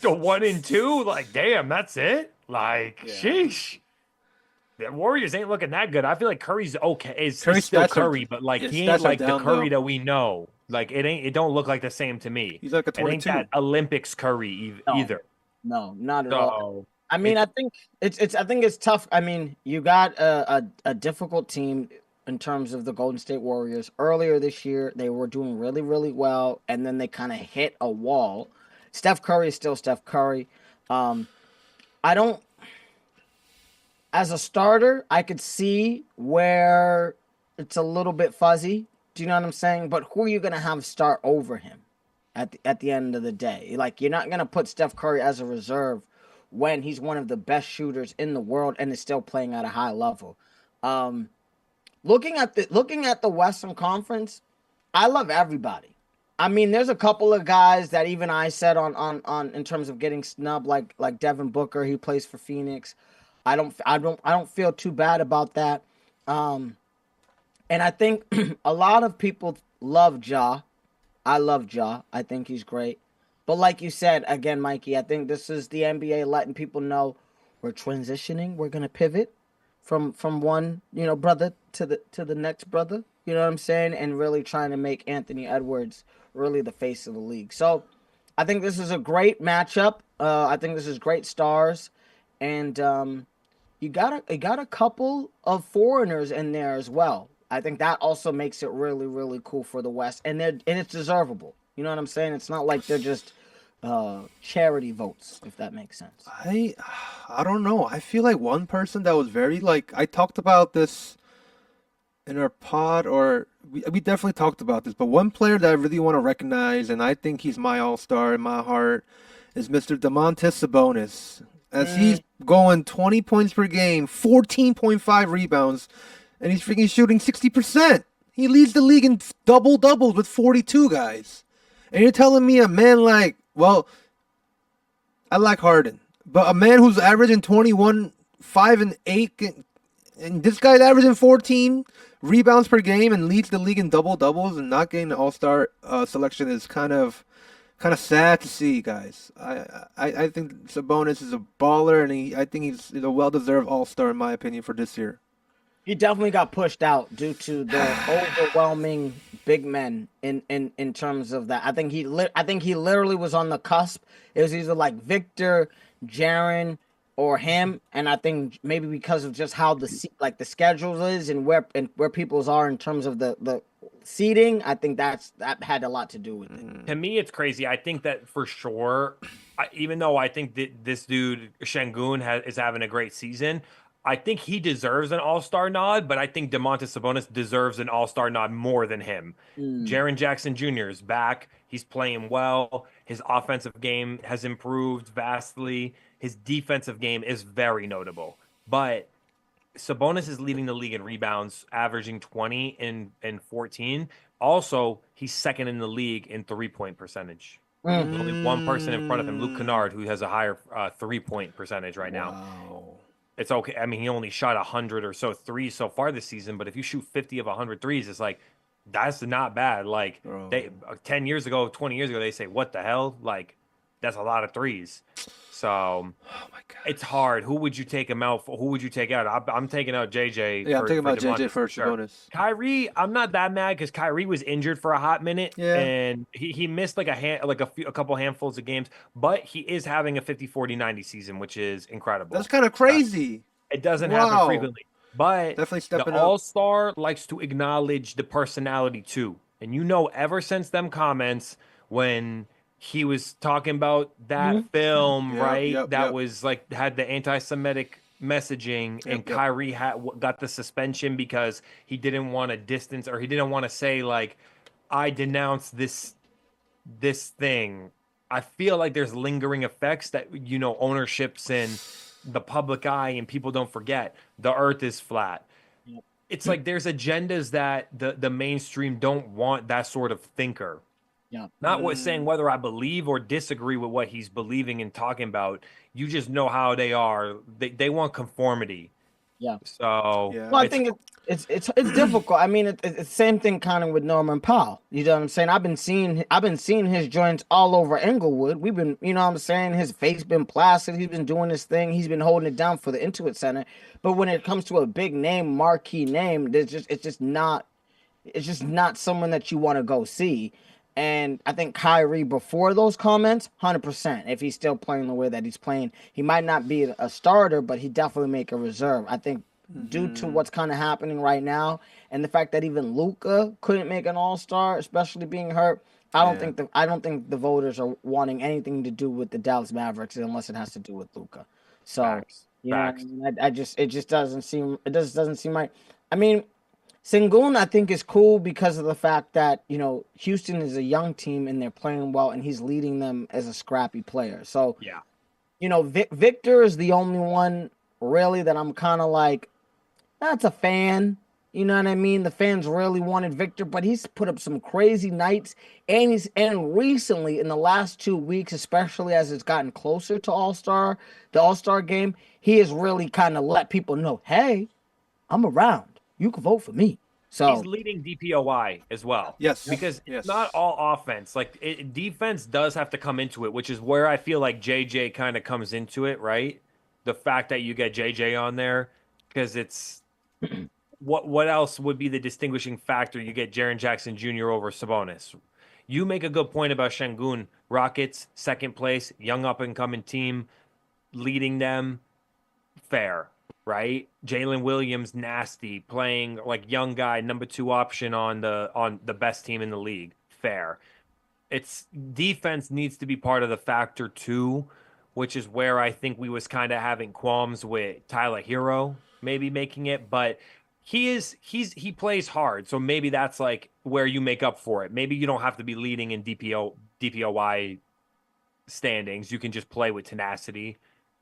1 and 2, like, damn, that's it. Like, sheesh. The Warriors ain't looking that good. I feel like Curry's okay. He's still Curry, but like he ain't like the Curry that we know. Like it don't look like the same to me. He's like a 22. It ain't that Olympics Curry either. No, not at all. I mean, I think it's tough. I mean, you got a difficult team in terms of the Golden State Warriors. Earlier this year, they were doing really, really well, and then they kind of hit a wall. Steph Curry is still Steph Curry. As a starter, I could see where it's a little bit fuzzy. Do you know what I'm saying? But who are you going to have start over him at the end of the day? Like, you're not going to put Steph Curry as a reserve when he's one of the best shooters in the world and is still playing at a high level. Looking at the Western Conference, I love everybody. I mean, there's a couple of guys that even I said on in terms of getting snubbed, like Devin Booker. He plays for Phoenix. I don't feel too bad about that. And I think a lot of people love Ja. I love Ja. I think he's great. But like you said, again, Mikey, I think this is the NBA letting people know we're transitioning. We're gonna pivot from one, brother to the next brother. You know what I'm saying? And really trying to make Anthony Edwards really the face of the league. So I think this is a great matchup. I think this is great stars. And you got a couple of foreigners in there as well. I think that also makes it really, really cool for the West. And it's deservable. You know what I'm saying? It's not like they're just charity votes, if that makes sense. I don't know. I feel like one person that was very I talked about this in our pod, or we definitely talked about this, but one player that I really want to recognize, and I think he's my all-star in my heart, is Mr. Domantas Sabonis. As he's going 20 points per game, 14.5 rebounds, and he's freaking shooting 60%. He leads the league in double-doubles with 42 guys. And you're telling me a man I like Harden, but a man who's averaging 21, 5 and 8, and this guy's averaging 14 rebounds per game and leads the league in double-doubles and not getting the all-star selection is kind of sad to see, guys. I think Sabonis is a baller, and I think he's a well-deserved all-star in my opinion for this year. He definitely got pushed out due to the overwhelming big men in terms of that. I think he literally was on the cusp. It was either like Victor, Jaren, or him, and I think maybe because of just how the schedule is and where people's are in terms of the seeding, I think that had a lot to do with it. To me, it's crazy. I think that for sure, even though I think that this dude, Şengün, is having a great season, I think he deserves an all-star nod, but I think Domantas Sabonis deserves an all-star nod more than him. Jaren Jackson Jr. is back. He's playing well. His offensive game has improved vastly. His defensive game is very notable. But Sabonis is leading the league in rebounds, averaging 20 and 14. Also, he's second in the league in three-point percentage. There's only one person in front of him, Luke Kennard, who has a higher three-point percentage right now. It's okay. I mean, he only shot 100 or so threes so far this season, but if you shoot 50 of 100 threes, it's like, that's not bad. Like, 10 years ago, 20 years ago, they say, what the hell? Like, that's a lot of threes. So, oh my God, it's hard. Who would you take him out for? Who would you take out? I'm taking out JJ. Yeah, I'm taking out JJ for sure. Sabonis. Kyrie, I'm not that mad because Kyrie was injured for a hot minute, and he missed like a couple handfuls of games, but he is having a 50, 40, 90 season, which is incredible. That's kind of crazy. It doesn't happen frequently, but definitely stepping the up. All-Star likes to acknowledge the personality too, and ever since them comments when he was talking about that film, was like had the anti-Semitic messaging, and Kyrie got the suspension because he didn't want to distance, or he didn't want to say like, I denounce this thing. I feel like there's lingering effects that ownerships and the public eye, and people don't forget the earth is flat. It's like there's agendas that the mainstream don't want that sort of thinker. Not saying whether I believe or disagree with what he's believing and talking about. You just know how they are. They want conformity. So well, I think it's difficult. I mean, it's the same thing kind of with Norman Powell. You know what I'm saying? I've been seeing his joints all over Inglewood. We've been, you know what I'm saying? His face been plastered. He's been doing his thing. He's been holding it down for the Intuit Center. But when it comes to a big name, marquee name, it's just not someone that you want to go see. And I think Kyrie, before those comments, 100%. If he's still playing the way that he's playing, he might not be a starter, but he definitely make a reserve. I think due to what's kind of happening right now, and the fact that even Luka couldn't make an All-Star, especially being hurt, I don't think the voters are wanting anything to do with the Dallas Mavericks unless it has to do with Luka. So Facts. it just doesn't seem right. I mean, Şengün, I think, is cool because of the fact that, Houston is a young team and they're playing well, and he's leading them as a scrappy player. So, Victor is the only one really that I'm kind of like, that's a fan. You know what I mean? The fans really wanted Victor, but he's put up some crazy nights. And recently, in the last 2 weeks, especially as it's gotten closer to the All-Star game, he has really kind of let people know, hey, I'm around. You can vote for me. So he's leading DPOI as well. Yes, because it's not all offense. Like defense does have to come into it, which is where I feel like JJ kind of comes into it, right? The fact that you get JJ on there, because it's what else would be the distinguishing factor? You get Jaren Jackson Jr. over Sabonis. You make a good point about Şengün. Rockets, second place, young up and coming team, leading them. Fair. Right, Jalen Williams, nasty, playing like young guy, number 2 option on the best team in the league. Fair. It's defense needs to be part of the factor too, which is where I think we was kind of having qualms with Tyler Hero maybe making it, but he plays hard, so maybe that's like where you make up for it. Maybe you don't have to be leading in DPOY standings. You can just play with tenacity.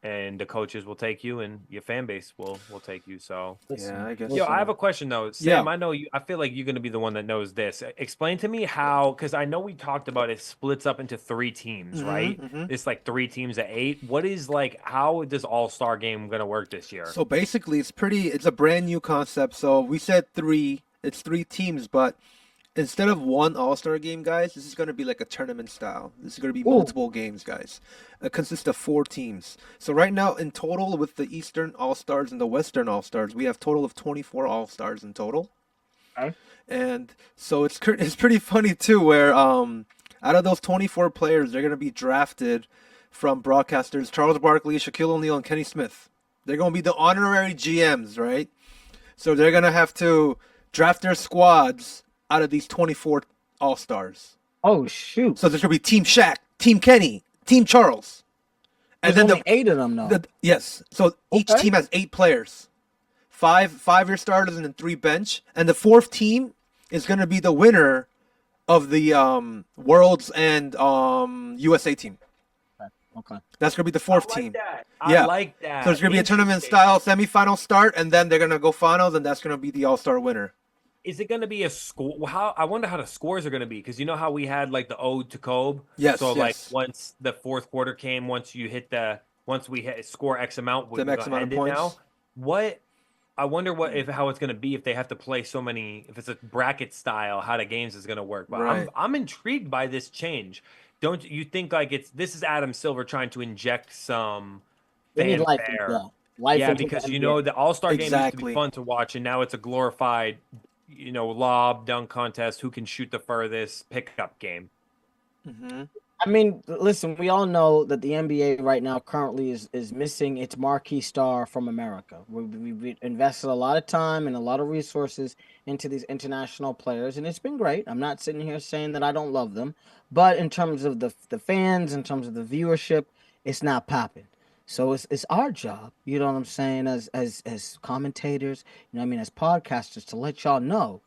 And the coaches will take you, and your fan base will take you. So I guess. I have a question though, Sam. I know you. I feel like you're going to be the one that knows this. Explain to me how, because I know we talked about it splits up into 3 teams, right? It's like 3 teams at 8. What is like? How does All-Star game going to work this year? So basically, it's a brand new concept. So we said 3. It's 3 teams, but instead of one All-Star game, guys, this is going to be like a tournament style. This is going to be multiple games, guys. It consists of 4 teams. So right now, in total, with the Eastern All-Stars and the Western All-Stars, we have total of 24 All-Stars in total. Okay. And so it's pretty funny, too, where out of those 24 players, they're going to be drafted from broadcasters Charles Barkley, Shaquille O'Neal, and Kenny Smith. They're going to be the honorary GMs, right? So they're going to have to draft their squads out of these 24 All-Stars. Oh shoot! So there's gonna be Team Shaq, Team Kenny, Team Charles, and There's then only 8 of them though. yes. So each Okay. team has 8 players, 5-year starters and then 3 bench, and the 4th team is gonna be the winner of the Worlds and USA team. Okay. That's gonna be the I 4th like team. that. Yeah. I like that. So there's gonna be a tournament Interesting. style semifinal start, and then they're gonna go finals, and that's gonna be the All-Star winner. Is it going to be a score? How I wonder how the scores are going to be, because you know how we had like the ode to Kobe. Yes, So like yes. once the 4th quarter came, once we hit score X amount, The X amount of points. now. What I wonder how it's going to be if they have to play so many. If it's a bracket style, how the games is going to work. But Right. I'm intrigued by this change. Don't you think like this is Adam Silver trying to inject some They need life. fanfare? Yeah, life Yeah, into the because you NBA. know the All-Star game used to Exactly. be fun to watch, and now it's a glorified, lob dunk contest, who can shoot the furthest pickup game. I mean, listen, we all know that the NBA right now currently is missing its marquee star from America. We invested a lot of time and a lot of resources into these international players, and it's been great. I'm not sitting here saying that I don't love them, but in terms of the fans, in terms of the viewership, it's not popping. So it's our job, you know what I'm saying, as commentators, you know what I mean, as podcasters, to let y'all know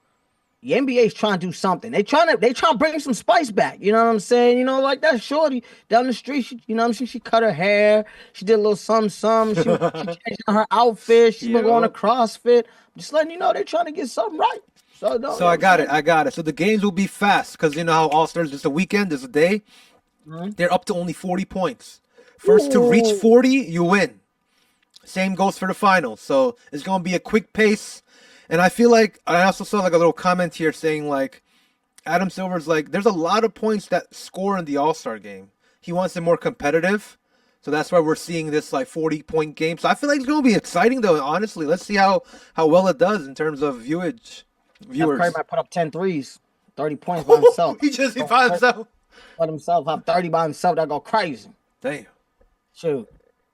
the NBA is trying to do something. They trying to bring some spice back. You know what I'm saying? You know, like that shorty down the street. She, you know what I'm saying? She cut her hair. She did a little some. She changed her outfit. She's been going to CrossFit. Just letting you know they're trying to get something right. So I got it. So the games will be fast because you know how All-Stars is a weekend, is a day. They're up to only 40 points. First to reach 40, you win. Same goes for the finals. So it's going to be a quick pace. And I feel like I also saw like a little comment here saying like Adam Silver's like there's a lot of points that score in the All-Star game. He wants it more competitive. So that's why we're seeing this like 40-point game. So I feel like it's going to be exciting though, honestly. Let's see how well it does in terms of viewers. Curry might put up 10 threes, 30 points by himself. he by himself. Let himself have 30 by himself. That go crazy. Damn. Shoot.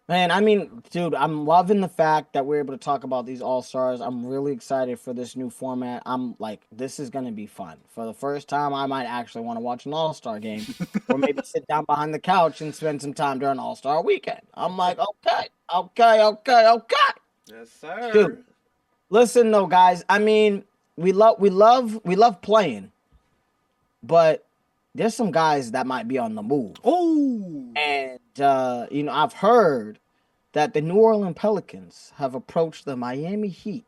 Man, I mean, dude, I'm loving the fact that we're able to talk about these All-Stars. I'm really excited for this new format. I'm like, this is going to be fun. For the first time, I might actually want to watch an All-Star game or maybe sit down behind the couch and spend some time during All-Star weekend. I'm like, okay. Yes, sir. Dude, listen though, guys. I mean, we love playing, but there's some guys that might be on the move. Oh. And I've heard that the New Orleans Pelicans have approached the Miami Heat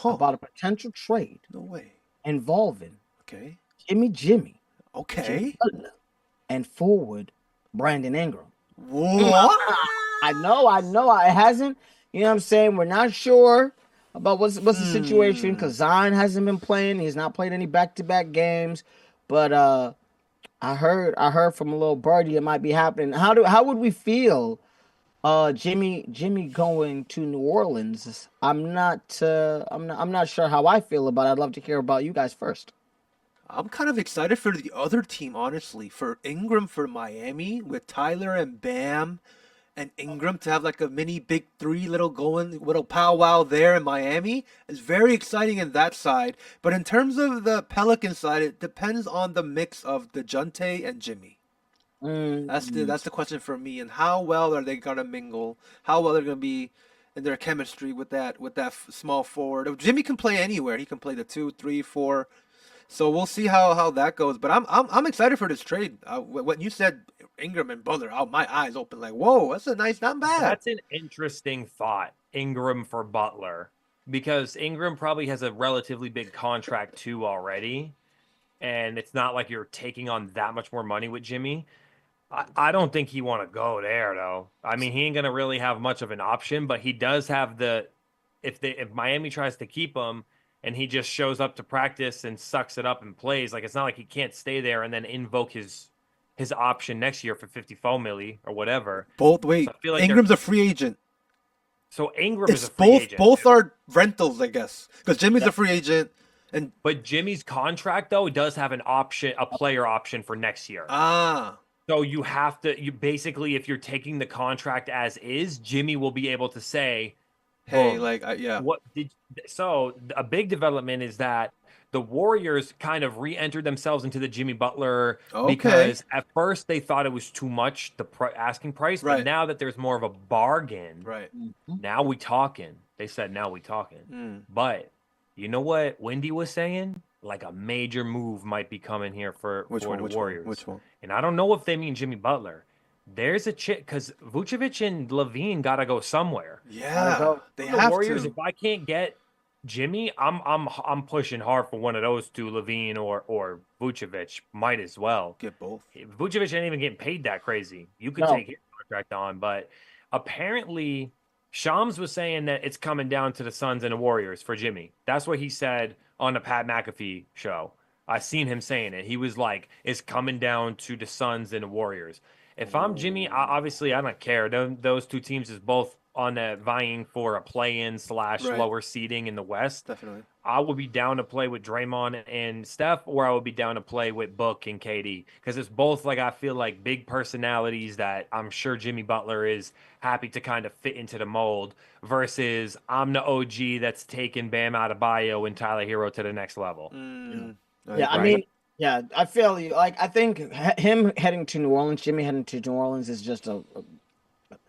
about a potential trade. No way. Involving Okay. Jimmy. Okay. Butler, and forward Brandon Ingram. What? I know. It hasn't. You know what I'm saying? We're not sure about what's the situation because Zion hasn't been playing. He's not played any back-to-back games. But I heard from a little birdie it might be happening. How would we feel? Jimmy going to New Orleans. I'm not sure how I feel about it. I'd love to hear about you guys first. I'm kind of excited for the other team, honestly. For Ingram for Miami with Tyler and Bam and Ingram to have like a mini big three little powwow there in Miami is very exciting in that side. But in terms of the Pelican side, it depends on the mix of DeJounte and Jimmy. That's the question for me. And how well are they gonna mingle? How well they're gonna be in their chemistry with that small forward? Jimmy can play anywhere. He can play the 2, 3, 4. So we'll see how that goes. But I'm excited for this trade. When you said Ingram and Butler, my eyes open like, whoa, that's not bad. That's an interesting thought, Ingram for Butler, because Ingram probably has a relatively big contract too already, and it's not like you're taking on that much more money with Jimmy. I don't think he want to go there though. I mean, he ain't gonna really have much of an option, but he does have if Miami tries to keep him and he just shows up to practice and sucks it up and plays, like it's not like he can't stay there and then invoke his option next year for 54 milli or whatever. Both wait. So I feel like Ingram's a free agent. So Ingram is a free agent. Both are rentals, I guess, because Jimmy's a free agent. But Jimmy's contract though does have an option, a player option for next year. So you have to basically, if you're taking the contract as is, Jimmy will be able to say, "Hey, yeah." So a big development is that the Warriors kind of re-entered themselves into the Jimmy Butler Okay. because at first they thought it was too much, the asking price, Right. but now that there's more of a bargain, Right. now we talking. They said now we talking. But you know what Wendy was saying? Like a major move might be coming here for the Warriors. Which one? And I don't know if they mean Jimmy Butler. There's a chick because Vucevic and Levine gotta go somewhere. Yeah, they The have Warriors, to. if I can't get Jimmy, I'm pushing hard for one of those two, Levine or Vucevic. Might as well. Get both. Vucevic ain't even getting paid that crazy. You could take his contract on, but apparently Shams was saying that it's coming down to the Suns and the Warriors for Jimmy. That's what he said on the Pat McAfee show. I seen him saying it. He was like, it's coming down to the Suns and the Warriors. If I'm Jimmy, obviously I don't care. Those two teams is both on that vying for a play-in / lower seeding in the West. Definitely. I would be down to play with Draymond and Steph, or I would be down to play with Book and KD because it's both like I feel like big personalities that I'm sure Jimmy Butler is happy to kind of fit into the mold versus I'm the OG that's taking Bam Adebayo and Tyler Hero to the next level. Yeah, I mean, yeah, I feel you. Like, I think him heading to New Orleans, Jimmy heading to New Orleans is just a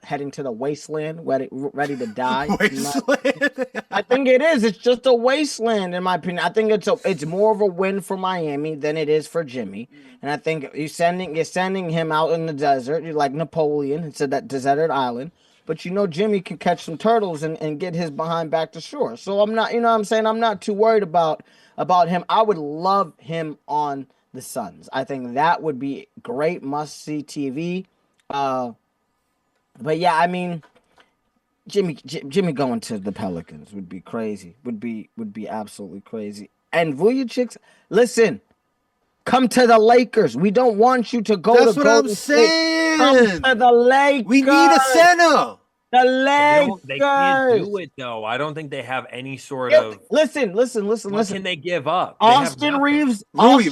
heading to the wasteland, ready to die. Wasteland. I think it is. It's just a wasteland, in my opinion. I think it's more of a win for Miami than it is for Jimmy. And I think you're sending him out in the desert. You're like Napoleon. It's that deserted island. But Jimmy can catch some turtles and get his behind back to shore. So I'm not, what I'm saying, I'm not too worried about him. I would love him on the Suns. I think that would be great must-see TV. But yeah, I mean, Jimmy going to the Pelicans would be crazy. Would be absolutely crazy. And Vucevic, listen, come to the Lakers. We don't want you to go That's to what Golden I'm State. saying. Come to the Lakers. We need a center. The Lakers. They can't do it though. I don't think they have any sort of. Listen. What can they give up? Austin Reeves. Rui.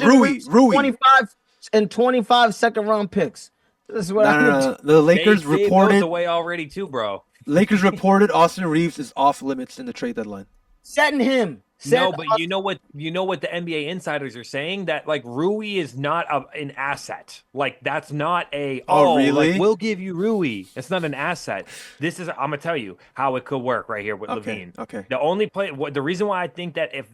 25 second-round picks. This is what No. The Lakers they reported gave those away already too, bro. Lakers reported Austin Reeves is off limits in the trade deadline. setting him. No, but you know what the NBA insiders are saying, that like Rui is not an asset. Like that's not a really? Like, we'll give you Rui. It's not an asset. This is, I'm gonna tell you how it could work right here with Levine. Okay. The only the reason why I think that if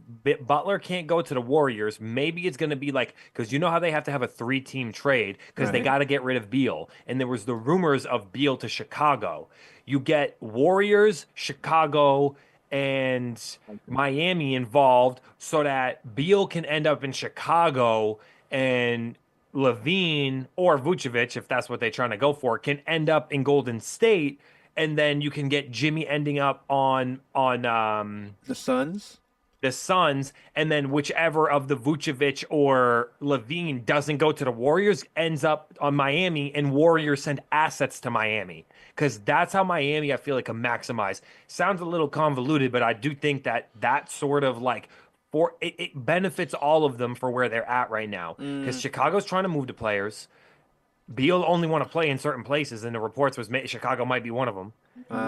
Butler can't go to the Warriors, maybe it's gonna be like, because you know how they have to have a 3-team trade because they got to get rid of Beal, and there was the rumors of Beal to Chicago. You get Warriors, Chicago, and Miami involved so that Beal can end up in Chicago and Levine or Vucevic, if that's what they're trying to go for, can end up in Golden State, and then you can get Jimmy ending up on the Suns. The Suns, and then whichever of the Vucevic or Levine doesn't go to the Warriors ends up on Miami, and Warriors send assets to Miami. Because that's how Miami, I feel like, can maximize. Sounds a little convoluted, but I do think that sort of like, it benefits all of them for where they're at right now. Because Chicago's trying to move the players. Beal only want to play in certain places, and the reports was Chicago might be one of them.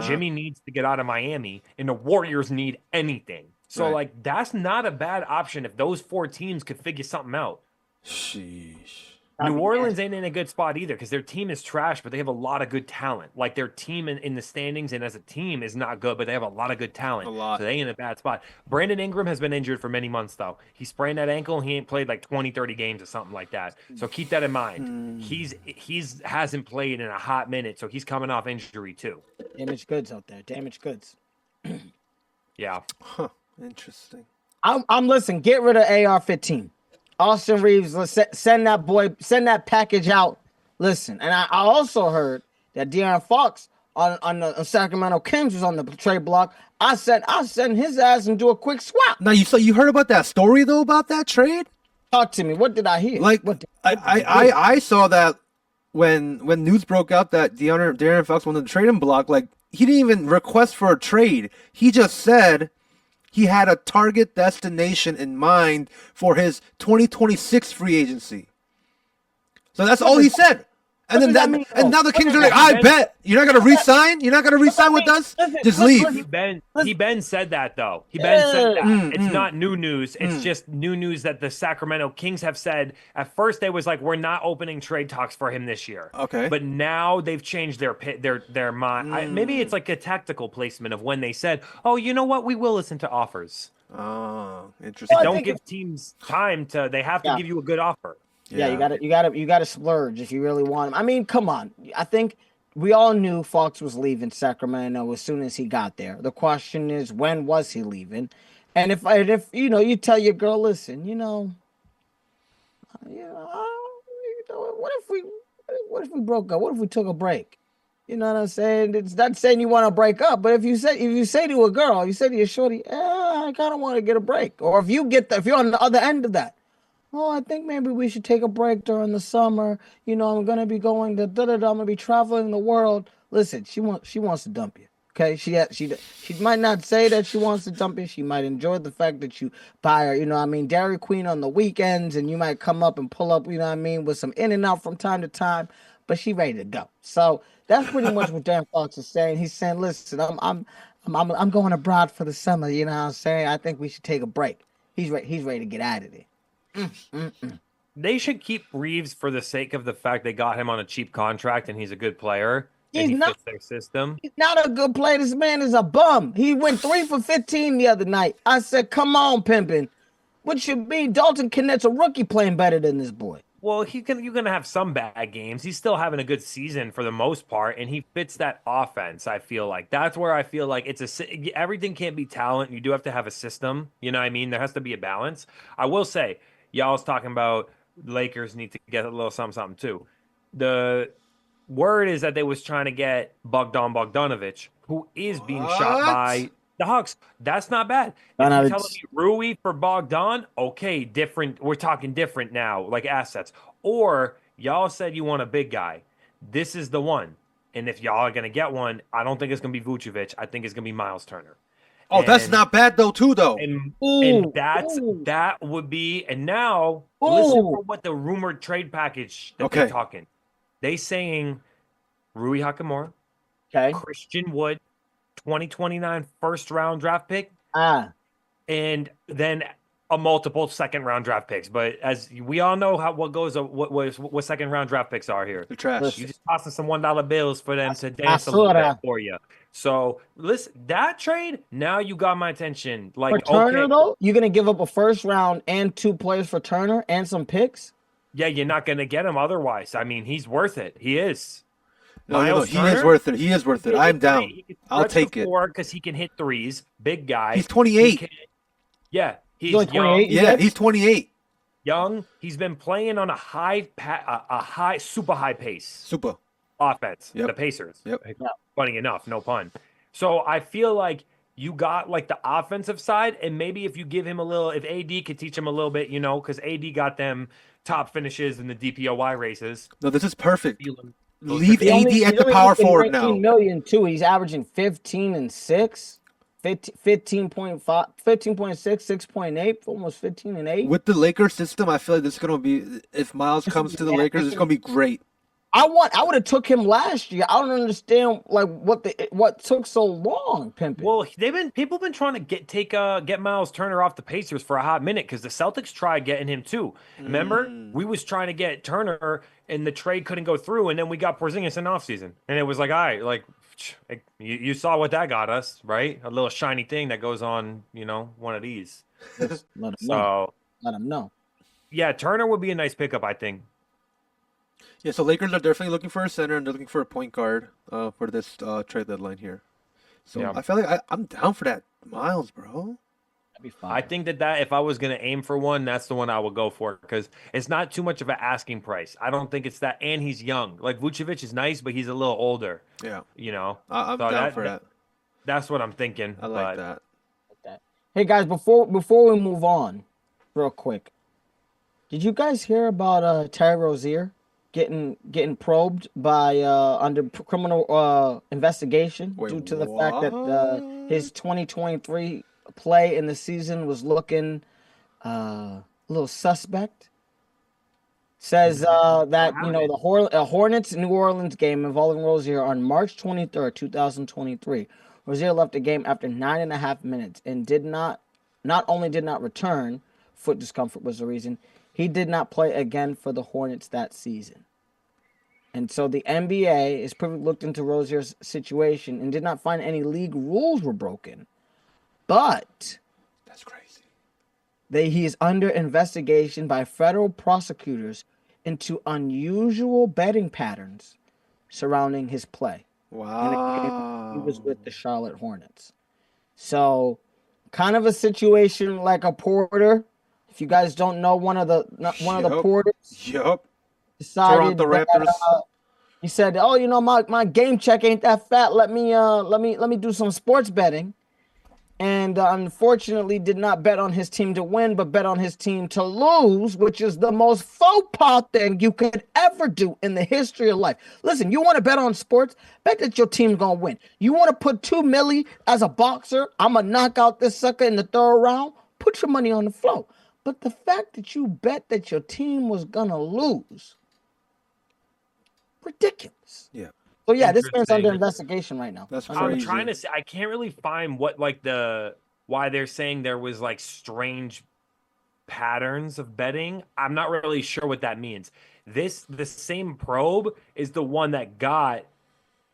Jimmy needs to get out of Miami, and the Warriors need anything. So, like, that's not a bad option if those 4 teams could figure something out. Sheesh. New Orleans ain't in a good spot either because their team is trash, but they have a lot of good talent. Like, their team in the standings and as a team is not good, but they have a lot of good talent. A lot. So they ain't in a bad spot. Brandon Ingram has been injured for many months, though. He sprained that ankle, and he ain't played like 20, 30 games or something like that. So keep that in mind. He's hasn't played in a hot minute, so he's coming off injury, too. Damaged goods out there. Damaged goods. Yeah. Huh. Interesting. I'm listen. Get rid of AR-15. Austin Reeves. Send that package out. Listen, and I also heard that De'Aaron Fox on the Sacramento Kings was on the trade block. I send his ass and do a quick swap. Now you heard about that story though about that trade? Talk to me. What did I hear? Like I saw that when news broke out that De'Aaron Fox wanted to trade him block. Like he didn't even request for a trade. He just said he had a target destination in mind for his 2026 free agency. So that's all he said. And What then does that mean, and though? now the What Kings does are like, that I bet you're not gonna resign. You're not gonna resign with us. Listen, Just listen, leave. Ben said that though. Ben said that. It's not new news. It's just new news that the Sacramento Kings have said. At first, they was like, we're not opening trade talks for him this year. Okay. But now they've changed their mind. Maybe it's like a tactical placement of when they said, oh, you know what? We will listen to offers. Oh, interesting. Don't give teams time to. They have to give you a good offer. Yeah, you gotta splurge if you really want him. I mean, come on. I think we all knew Fox was leaving Sacramento as soon as he got there. The question is, when was he leaving? And if you tell your girl, listen, what if we broke up? What if we took a break? You know what I'm saying? It's not saying you want to break up, but if you say to a girl, you say to your shorty, I kind of want to get a break, or if you're on the other end of that. Oh, I think maybe we should take a break during the summer. I'm gonna be going to I'm gonna be traveling the world. Listen, she wants to dump you. Okay, she might not say that she wants to dump you. She might enjoy the fact that you buy her, Dairy Queen on the weekends, and you might come up and pull up, with some in and out from time to time. But she ready to go. So that's pretty much what Dan Fox is saying. He's saying, listen, I'm going abroad for the summer. You know what I'm saying? I think we should take a break. He's ready to get out of there. They should keep Reeves for the sake of the fact they got him on a cheap contract and he's a good player. He fits their system. He's not a good player. This man is a bum. He went 3 for 15 the other night. I said, come on, pimpin'. What should be? Dalton Kinnett's a rookie playing better than this boy. Well, you're gonna have some bad games. He's still having a good season for the most part, and he fits that offense. I feel like that's where I feel like everything can't be talent. You do have to have a system. You know what I mean? There has to be a balance. I will say, y'all was talking about Lakers need to get a little something too. The word is that they was trying to get Bogdanovich, who is being shot by the Hawks. That's not bad. If you're telling me Rui for Bogdan, okay, different. We're talking different now, like assets. Or y'all said you want a big guy. This is the one. And if y'all are going to get one, I don't think it's going to be Vucevic. I think it's going to be Miles Turner. Oh, that's not bad though, too, though. And that would be. And now listen for what the rumored trade package that they're talking. They saying Rui Hachimura, Christian Wood, 2029 first round draft pick, and then a multiple second round draft picks. But as we all know what second round draft picks are here. They're trash. You just tossing some $1 bills for them to dance a little bit for you. So listen, that trade, now you got my attention. Like for Turner though, you're gonna give up a first round and 2 players for Turner and some picks? Yeah, you're not gonna get him otherwise. I mean, he's worth it. He is. No, he is worth it. He is worth it. I'm down. I'll take it. Because he can hit threes. Big guy. He's 28. He's young. Yeah, he's 28. Young. He's been playing on a super high pace. Super offense. Yep. The Pacers. Yep. Funny enough, no pun. So I feel like you got like the offensive side, and maybe if you give him a little, if AD could teach him a little bit, because AD got them top finishes in the DPOY races. No, this is perfect. Leave AD at the power forward now. $15 million too. He's averaging 15 and 6, 15.5, 15.6, 6.8, almost 15 and 8. With the Lakers system, I feel like this is gonna be. If Miles comes to the Lakers, it's gonna be great. I would have took him last year. I don't understand like what took so long, Pimpin'. Well, people been trying to get Miles Turner off the Pacers for a hot minute because the Celtics tried getting him too. Remember, we was trying to get Turner and the trade couldn't go through, and then we got Porzingis in offseason, and it was like, all right, like you saw what that got us, right? A little shiny thing that goes on, one of these. Let him know. Yeah, Turner would be a nice pickup, I think. Yeah, so Lakers are definitely looking for a center and they're looking for a point guard for this trade deadline here. So yeah. I feel like I'm down for that Miles, bro. That'd be fine. I think that if I was going to aim for one, that's the one I would go for because it's not too much of an asking price. I don't think it's that. And he's young. Like Vucevic is nice, but he's a little older. Yeah. I'm down for that. That's what I'm thinking. I like that. Hey, guys, before we move on, real quick, did you guys hear about Terry Rozier getting probed by under criminal investigation due to the fact that his 2023 play in the season was looking a little suspect? Says that How did the Hornets New Orleans game involving Rozier on March 23rd, 2023. Rozier left the game after 9.5 minutes and not only did not return, foot discomfort was the reason, he did not play again for the Hornets that season. And so the NBA is looked into Rozier's situation and did not find any league rules were broken. But That's crazy. he is under investigation by federal prosecutors into unusual betting patterns surrounding his play. Wow. He was with the Charlotte Hornets. So, kind of a situation like a Porter. If you guys don't know, one of the Porters Yup. decided Toronto Raptors. he said, "Oh, my game check ain't that fat. Let me do some sports betting." And unfortunately did not bet on his team to win, but bet on his team to lose, which is the most faux pas thing you could ever do in the history of life. Listen, you want to bet on sports? Bet that your team's going to win. You want to put $2 million as a boxer? I'm going to knock out this sucker in the third round? Put your money on the floor. But the fact that you bet that your team was going to lose, ridiculous. Yeah. So yeah, this man's Interesting. under investigation right now. That's I'm crazy. trying to say, I can't really find what why they're saying there was like strange patterns of betting. I'm not really sure what that means. The same probe is the one that got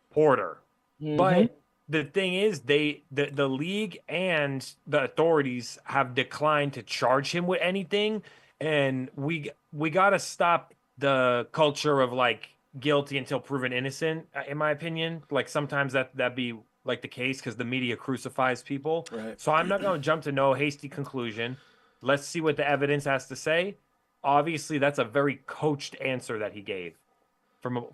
Porter. But the thing is, the league and the authorities have declined to charge him with anything, and we got to stop the culture of like guilty until proven innocent, in my opinion. Like sometimes that be like the case because the media crucifies people. Right. So I'm not going to jump to no hasty conclusion. Let's see what the evidence has to say. Obviously, that's a very coached answer that he gave. From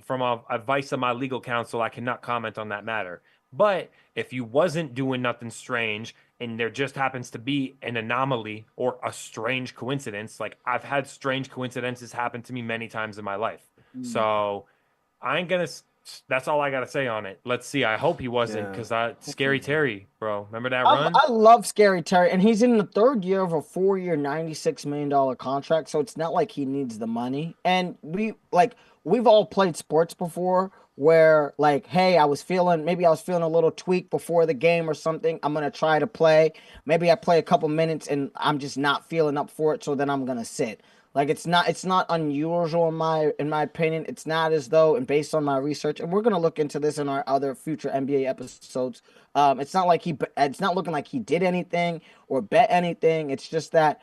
advice of my legal counsel, I cannot comment on that matter. But if you wasn't doing nothing strange and there just happens to be an anomaly or a strange coincidence, like I've had strange coincidences happen to me many times in my life. So I ain't gonna. That's all I gotta say on it. Let's see. I hope he wasn't, because Scary Terry, bro. Remember that run? I love Scary Terry, and he's in the third year of a 4-year, $96 million contract. So it's not like he needs the money. And we've all played sports before, where like, hey, I was feeling a little tweak before the game or something. I'm gonna try to play. Maybe I play a couple minutes and I'm just not feeling up for it, so then I'm gonna sit. Like it's not unusual in my opinion. It's not as though, and based on my research, and we're gonna look into this in our other future NBA episodes. It's not looking like he did anything or bet anything. It's just that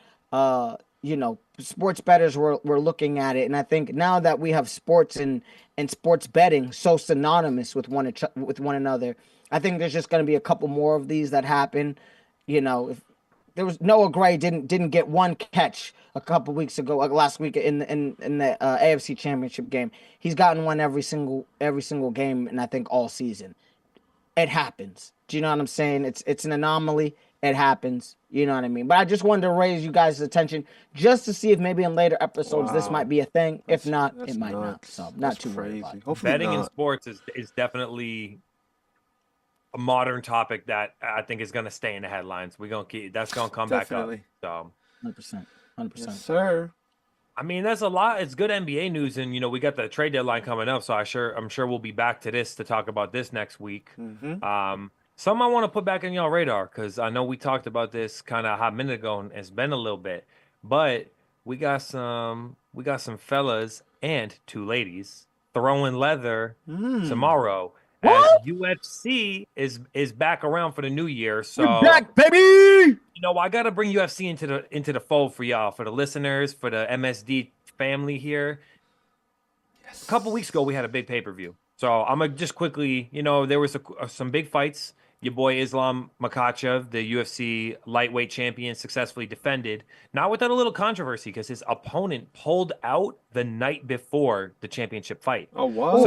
sports bettors were looking at it, and I think now that we have sports and sports betting so synonymous with one another, I think there's just gonna be a couple more of these that happen. If there was Noah Gray didn't get one catch a couple weeks ago, last week in the AFC Championship game. He's gotten one every single game, and I think all season. It happens. Do you know what I'm saying? It's an anomaly. It happens. You know what I mean? But I just wanted to raise you guys' attention just to see if maybe in later episodes this might be a thing. If not, it might not. So not too worried about it. Hopefully Betting in not. sports is definitely a modern topic that I think is going to stay in the headlines. That's going to come Definitely. back up. So 100%. Yes, sir. I mean, that's a lot. It's good NBA news, and we got the trade deadline coming up. So I'm sure we'll be back to this to talk about this next week. Some I want to put back on y'all radar, because I know we talked about this kind of a hot minute ago, and it's been a little bit. But we got some fellas and 2 ladies throwing leather tomorrow. As UFC is back around for the new year. So we're back, baby. I gotta bring UFC into the fold for y'all, for the listeners, for the MSD family here. Yes. A couple weeks ago, we had a big pay-per-view. So I'm gonna just quickly, there was some big fights. Your boy Islam Makhachev, the UFC lightweight champion, successfully defended, not without a little controversy, because his opponent pulled out the night before the championship fight. Oh, what?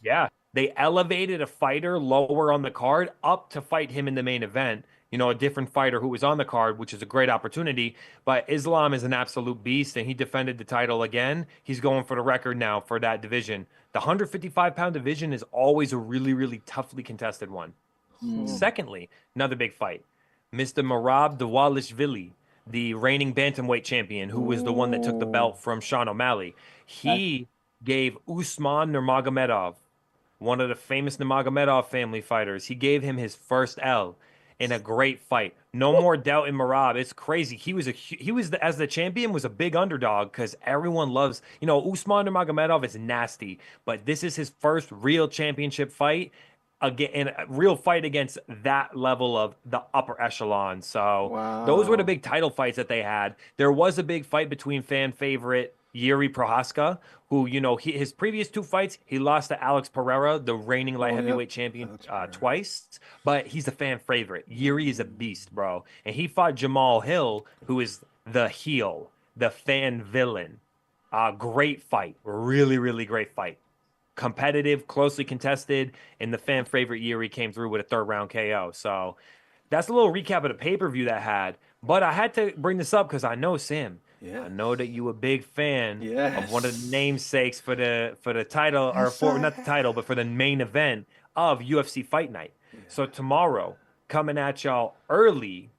So they elevated a fighter lower on the card up to fight him in the main event. A different fighter who was on the card, which is a great opportunity. But Islam is an absolute beast, and he defended the title again. He's going for the record now for that division. The 155-pound division is always a really, really toughly contested one. Secondly, another big fight. Mr. Merab Dvalishvili, the reigning bantamweight champion, who was the one that took the belt from Sean O'Malley. He gave Usman Nurmagomedov, one of the famous Nurmagomedov family fighters, he gave him his first L in a great fight. No more doubt in Marab. It's crazy. He was as the champion was a big underdog because everyone loves, Usman Nurmagomedov is nasty, but this is his first real championship fight again, and a real fight against that level of the upper echelon. So those were the big title fights that they had. There was a big fight between fan favorite Yuri Prohaska, who, his previous 2 fights, he lost to Alex Pereira, the reigning light heavyweight champion, twice, but he's a fan favorite. Yuri is a beast, bro. And he fought Jamal Hill, who is the heel, the fan villain. Great fight. Really, really great fight. Competitive, closely contested, and the fan favorite Yuri came through with a 3rd round KO. So that's a little recap of the pay-per-view that had. But I had to bring this up because I know, Sam, I know that you a big fan of one of the namesakes for the title, or for not the title, but for the main event of UFC Fight Night. So tomorrow, coming at y'all early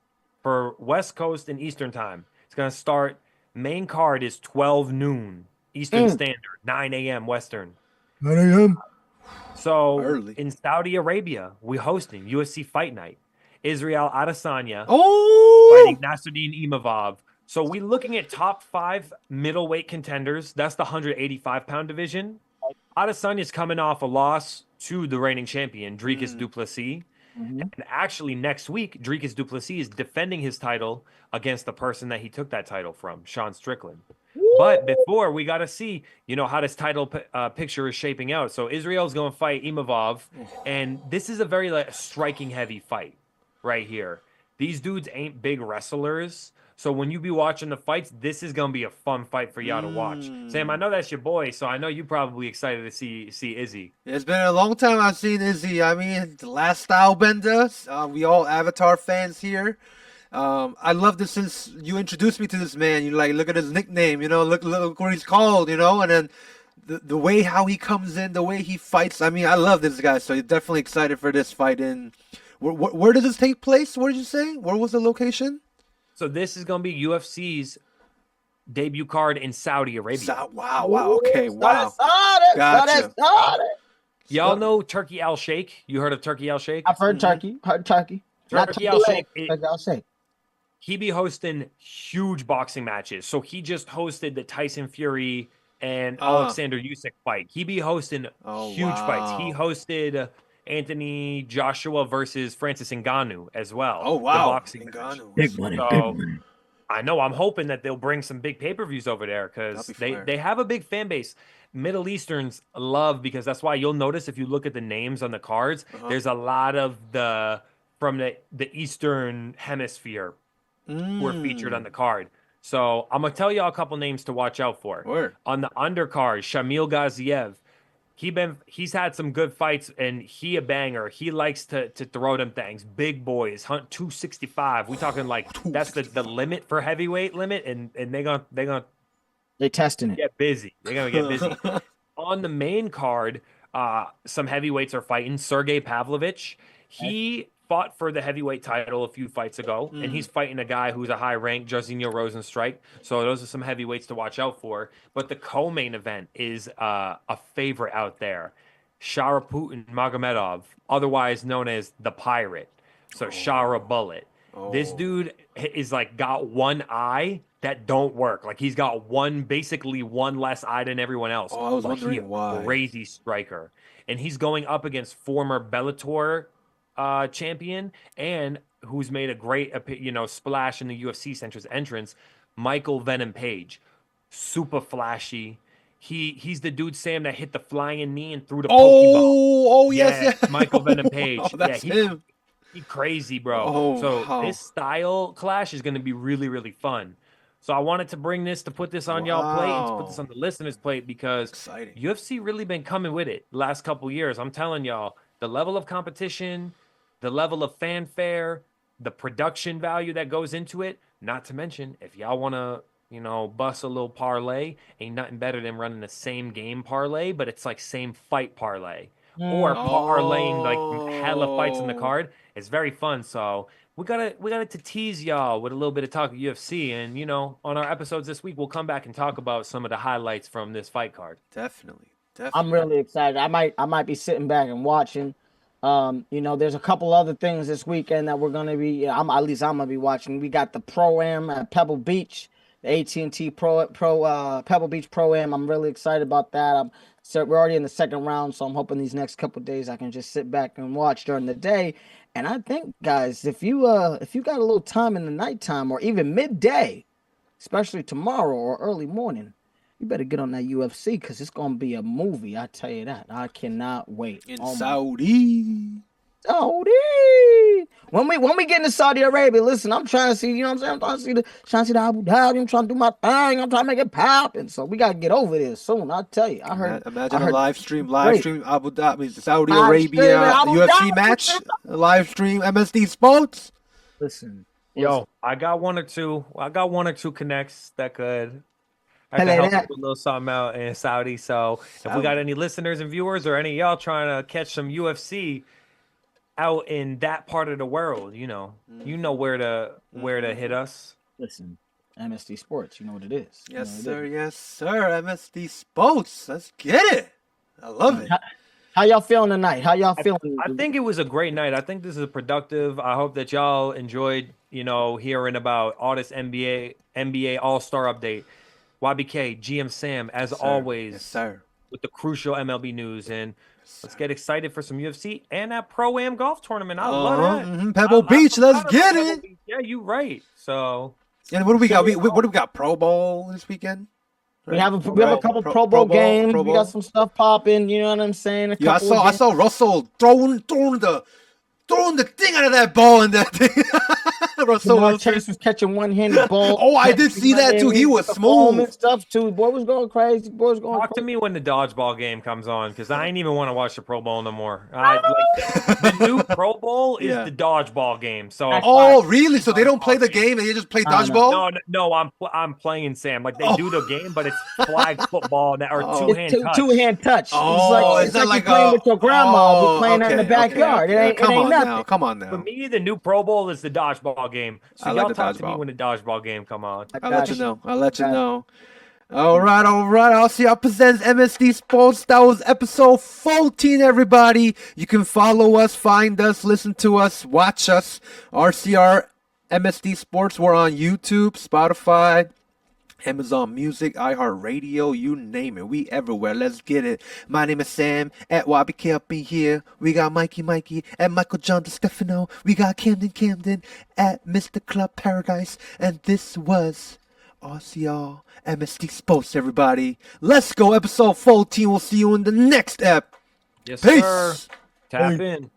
for West Coast and Eastern time. It's gonna start. Main card is 12 noon Eastern Standard, 9 a.m. Western. 9 a.m. So early. In Saudi Arabia, we're hosting UFC Fight Night. Israel Adesanya fighting Nasruddin Imavov. So we're looking at top 5 middleweight contenders. That's the 185-pound division. Adesanya's coming off a loss to the reigning champion, Dricus du Plessis. And actually, next week, Dricus du Plessis is defending his title against the person that he took that title from, Sean Strickland. But before, we got to see, how this title picture is shaping out. So Israel's going to fight Imavov, and this is a very striking heavy fight right here. These dudes ain't big wrestlers. So when you be watching the fights, this is going to be a fun fight for y'all to watch. Sam, I know that's your boy, so I know you're probably excited to see Izzy. It's been a long time I've seen Izzy. I mean, the last Stylebender. We all Avatar fans here. I love this since you introduced me to this man. You look at his nickname, look what he's called, and then the way how he comes in, the way he fights. I mean, I love this guy, so you're definitely excited for this fight. And where does this take place? What did you say? Where was the location? So this is going to be UFC's debut card in Saudi Arabia. Wow. Okay, wow. Gotcha. Y'all know Turkey Al Sheikh? You heard of Turkey Al Sheikh? I've heard Turkey. Turkey Al Sheikh. Turkey Al Sheikh. He be hosting huge boxing matches. So he just hosted the Tyson Fury and Alexander Usyk fight. He be hosting huge fights. He hosted Anthony Joshua versus Francis Ngannou as well. Oh, wow. The boxing Ngannou. Big money. I know. I'm hoping that they'll bring some big pay-per-views over there because they have a big fan base. Middle Easterns love, because that's why you'll notice if you look at the names on the cards, there's a lot of from the Eastern Hemisphere were featured on the card. So I'm gonna tell y'all a couple names to watch out for. Word. On the undercard, Shamil Gaziev. He's had some good fights, and he a banger. He likes to throw them things. Big boys, hunt 265. We talking that's the limit for heavyweight limit, and They're testing it. Get busy. They're gonna get busy. On the main card, some heavyweights are fighting. Sergey Pavlovich. He fought for the heavyweight title a few fights ago, and he's fighting a guy who's a high rank, Jairzinho Rozenstruik. So those are some heavyweights to watch out for. But the co-main event is a favorite out there. Sharaputin Magomedov, otherwise known as the Pirate. So Shara Bullet. This dude is got one eye that don't work. He's got basically one less eye than everyone else. I was wondering why. Crazy striker. And he's going up against former Bellator champion, and who's made a great splash in the UFC Center's entrance, Michael Venom Page. Super flashy. He's the dude, Sam, that hit the flying knee and threw the Pokeball. Yes. Michael Venom Page. That's him. He crazy, bro. This style clash is going to be really, really fun. So I wanted to bring this to put this on y'all plate and to put this on the listeners' plate, because UFC really been coming with it last couple years. I'm telling y'all, the level of competition, the level of fanfare, the production value that goes into it, not to mention, if y'all want to, bust a little parlay, ain't nothing better than running the same game parlay, but it's same fight parlay. Or parlaying hella fights in the card. It's very fun. So we gotta to tease y'all with a little bit of talk of UFC, and on our episodes this week, we'll come back and talk about some of the highlights from this fight card. Definitely. I'm really excited. I might be sitting back and watching. There's a couple other things this weekend that we're gonna be. I'm gonna be watching. We got the Pro-Am at Pebble Beach, the AT&T Pebble Beach Pro-Am. I'm really excited about that. So we're already in the second round, so I'm hoping these next couple of days I can just sit back and watch during the day. And I think, guys, if you got a little time in the nighttime or even midday, especially tomorrow or early morning, you better get on that UFC because it's gonna be a movie. I tell you that. I cannot wait. In Saudi. When we get into Saudi Arabia, listen, I'm trying to see, you know what I'm saying? I'm trying to see the Abu Dhabi. I'm trying to do my thing. I'm trying to make it popping. So we gotta get over there soon. I tell you. Imagine a live stream Abu Dhabi, Saudi Arabia UFC match. A live stream MSD Sports. Listen. I got one or two connects that could. I can help put a little something out in Saudi. So if we got any listeners and viewers or any of y'all trying to catch some UFC out in that part of the world, you know where to hit us. Listen, MSD Sports, you know what it is. Yes, sir. MSD Sports. Let's get it. I love it. How y'all feeling tonight? How y'all feeling? I think it was a great night. I think this is productive. I hope that y'all enjoyed, hearing about all this NBA All-Star update. YBK, GM Sam, as always, yes, sir, with the crucial MLB news. And let's get excited for some UFC and that Pro-Am golf tournament. I love that. Mm-hmm. Pebble Beach, let's get it. Yeah, you're right. So, and what do we got? What do we got? Pro Bowl this weekend? Right? We have a couple Pro Bowl games. We got some stuff popping. You know what I'm saying? I saw Russell throwing the thing out of that ball and that thing. Russell Chase was catching one-handed ball. Oh, I did see that too. He was smooth and stuff too. Boy was going crazy. Talk to me when the dodgeball game comes on, because I ain't even want to watch the Pro Bowl no more. The new Pro Bowl is the dodgeball game. So really? So they don't play the game and they just play dodgeball? No, I'm playing Sam. Like they do the game, but it's flag football or two-hand touch. Oh, it's like you're playing with your grandma. We're playing in the backyard. It ain't nothing. Come on now. For me, the new Pro Bowl is the dodgeball game. So I y'all like talk to me when the dodgeball game come on. I'll let you know. All right. RCR Presents MSD Sports. That was episode 14, everybody. You can follow us, find us, listen to us, watch us. RCR MSD Sports. We're on YouTube, Spotify, Amazon Music, iHeartRadio, you name it. We everywhere. Let's get it. My name is Sam at YBK up in here. We got Mikey at Michael John DeStefano. We got Camden at Mr. Club Paradise. And this was RCR MSD Sports, everybody. Let's go. Episode 14. We'll see you in the next ep. Yes, Peace. sir. Tap in.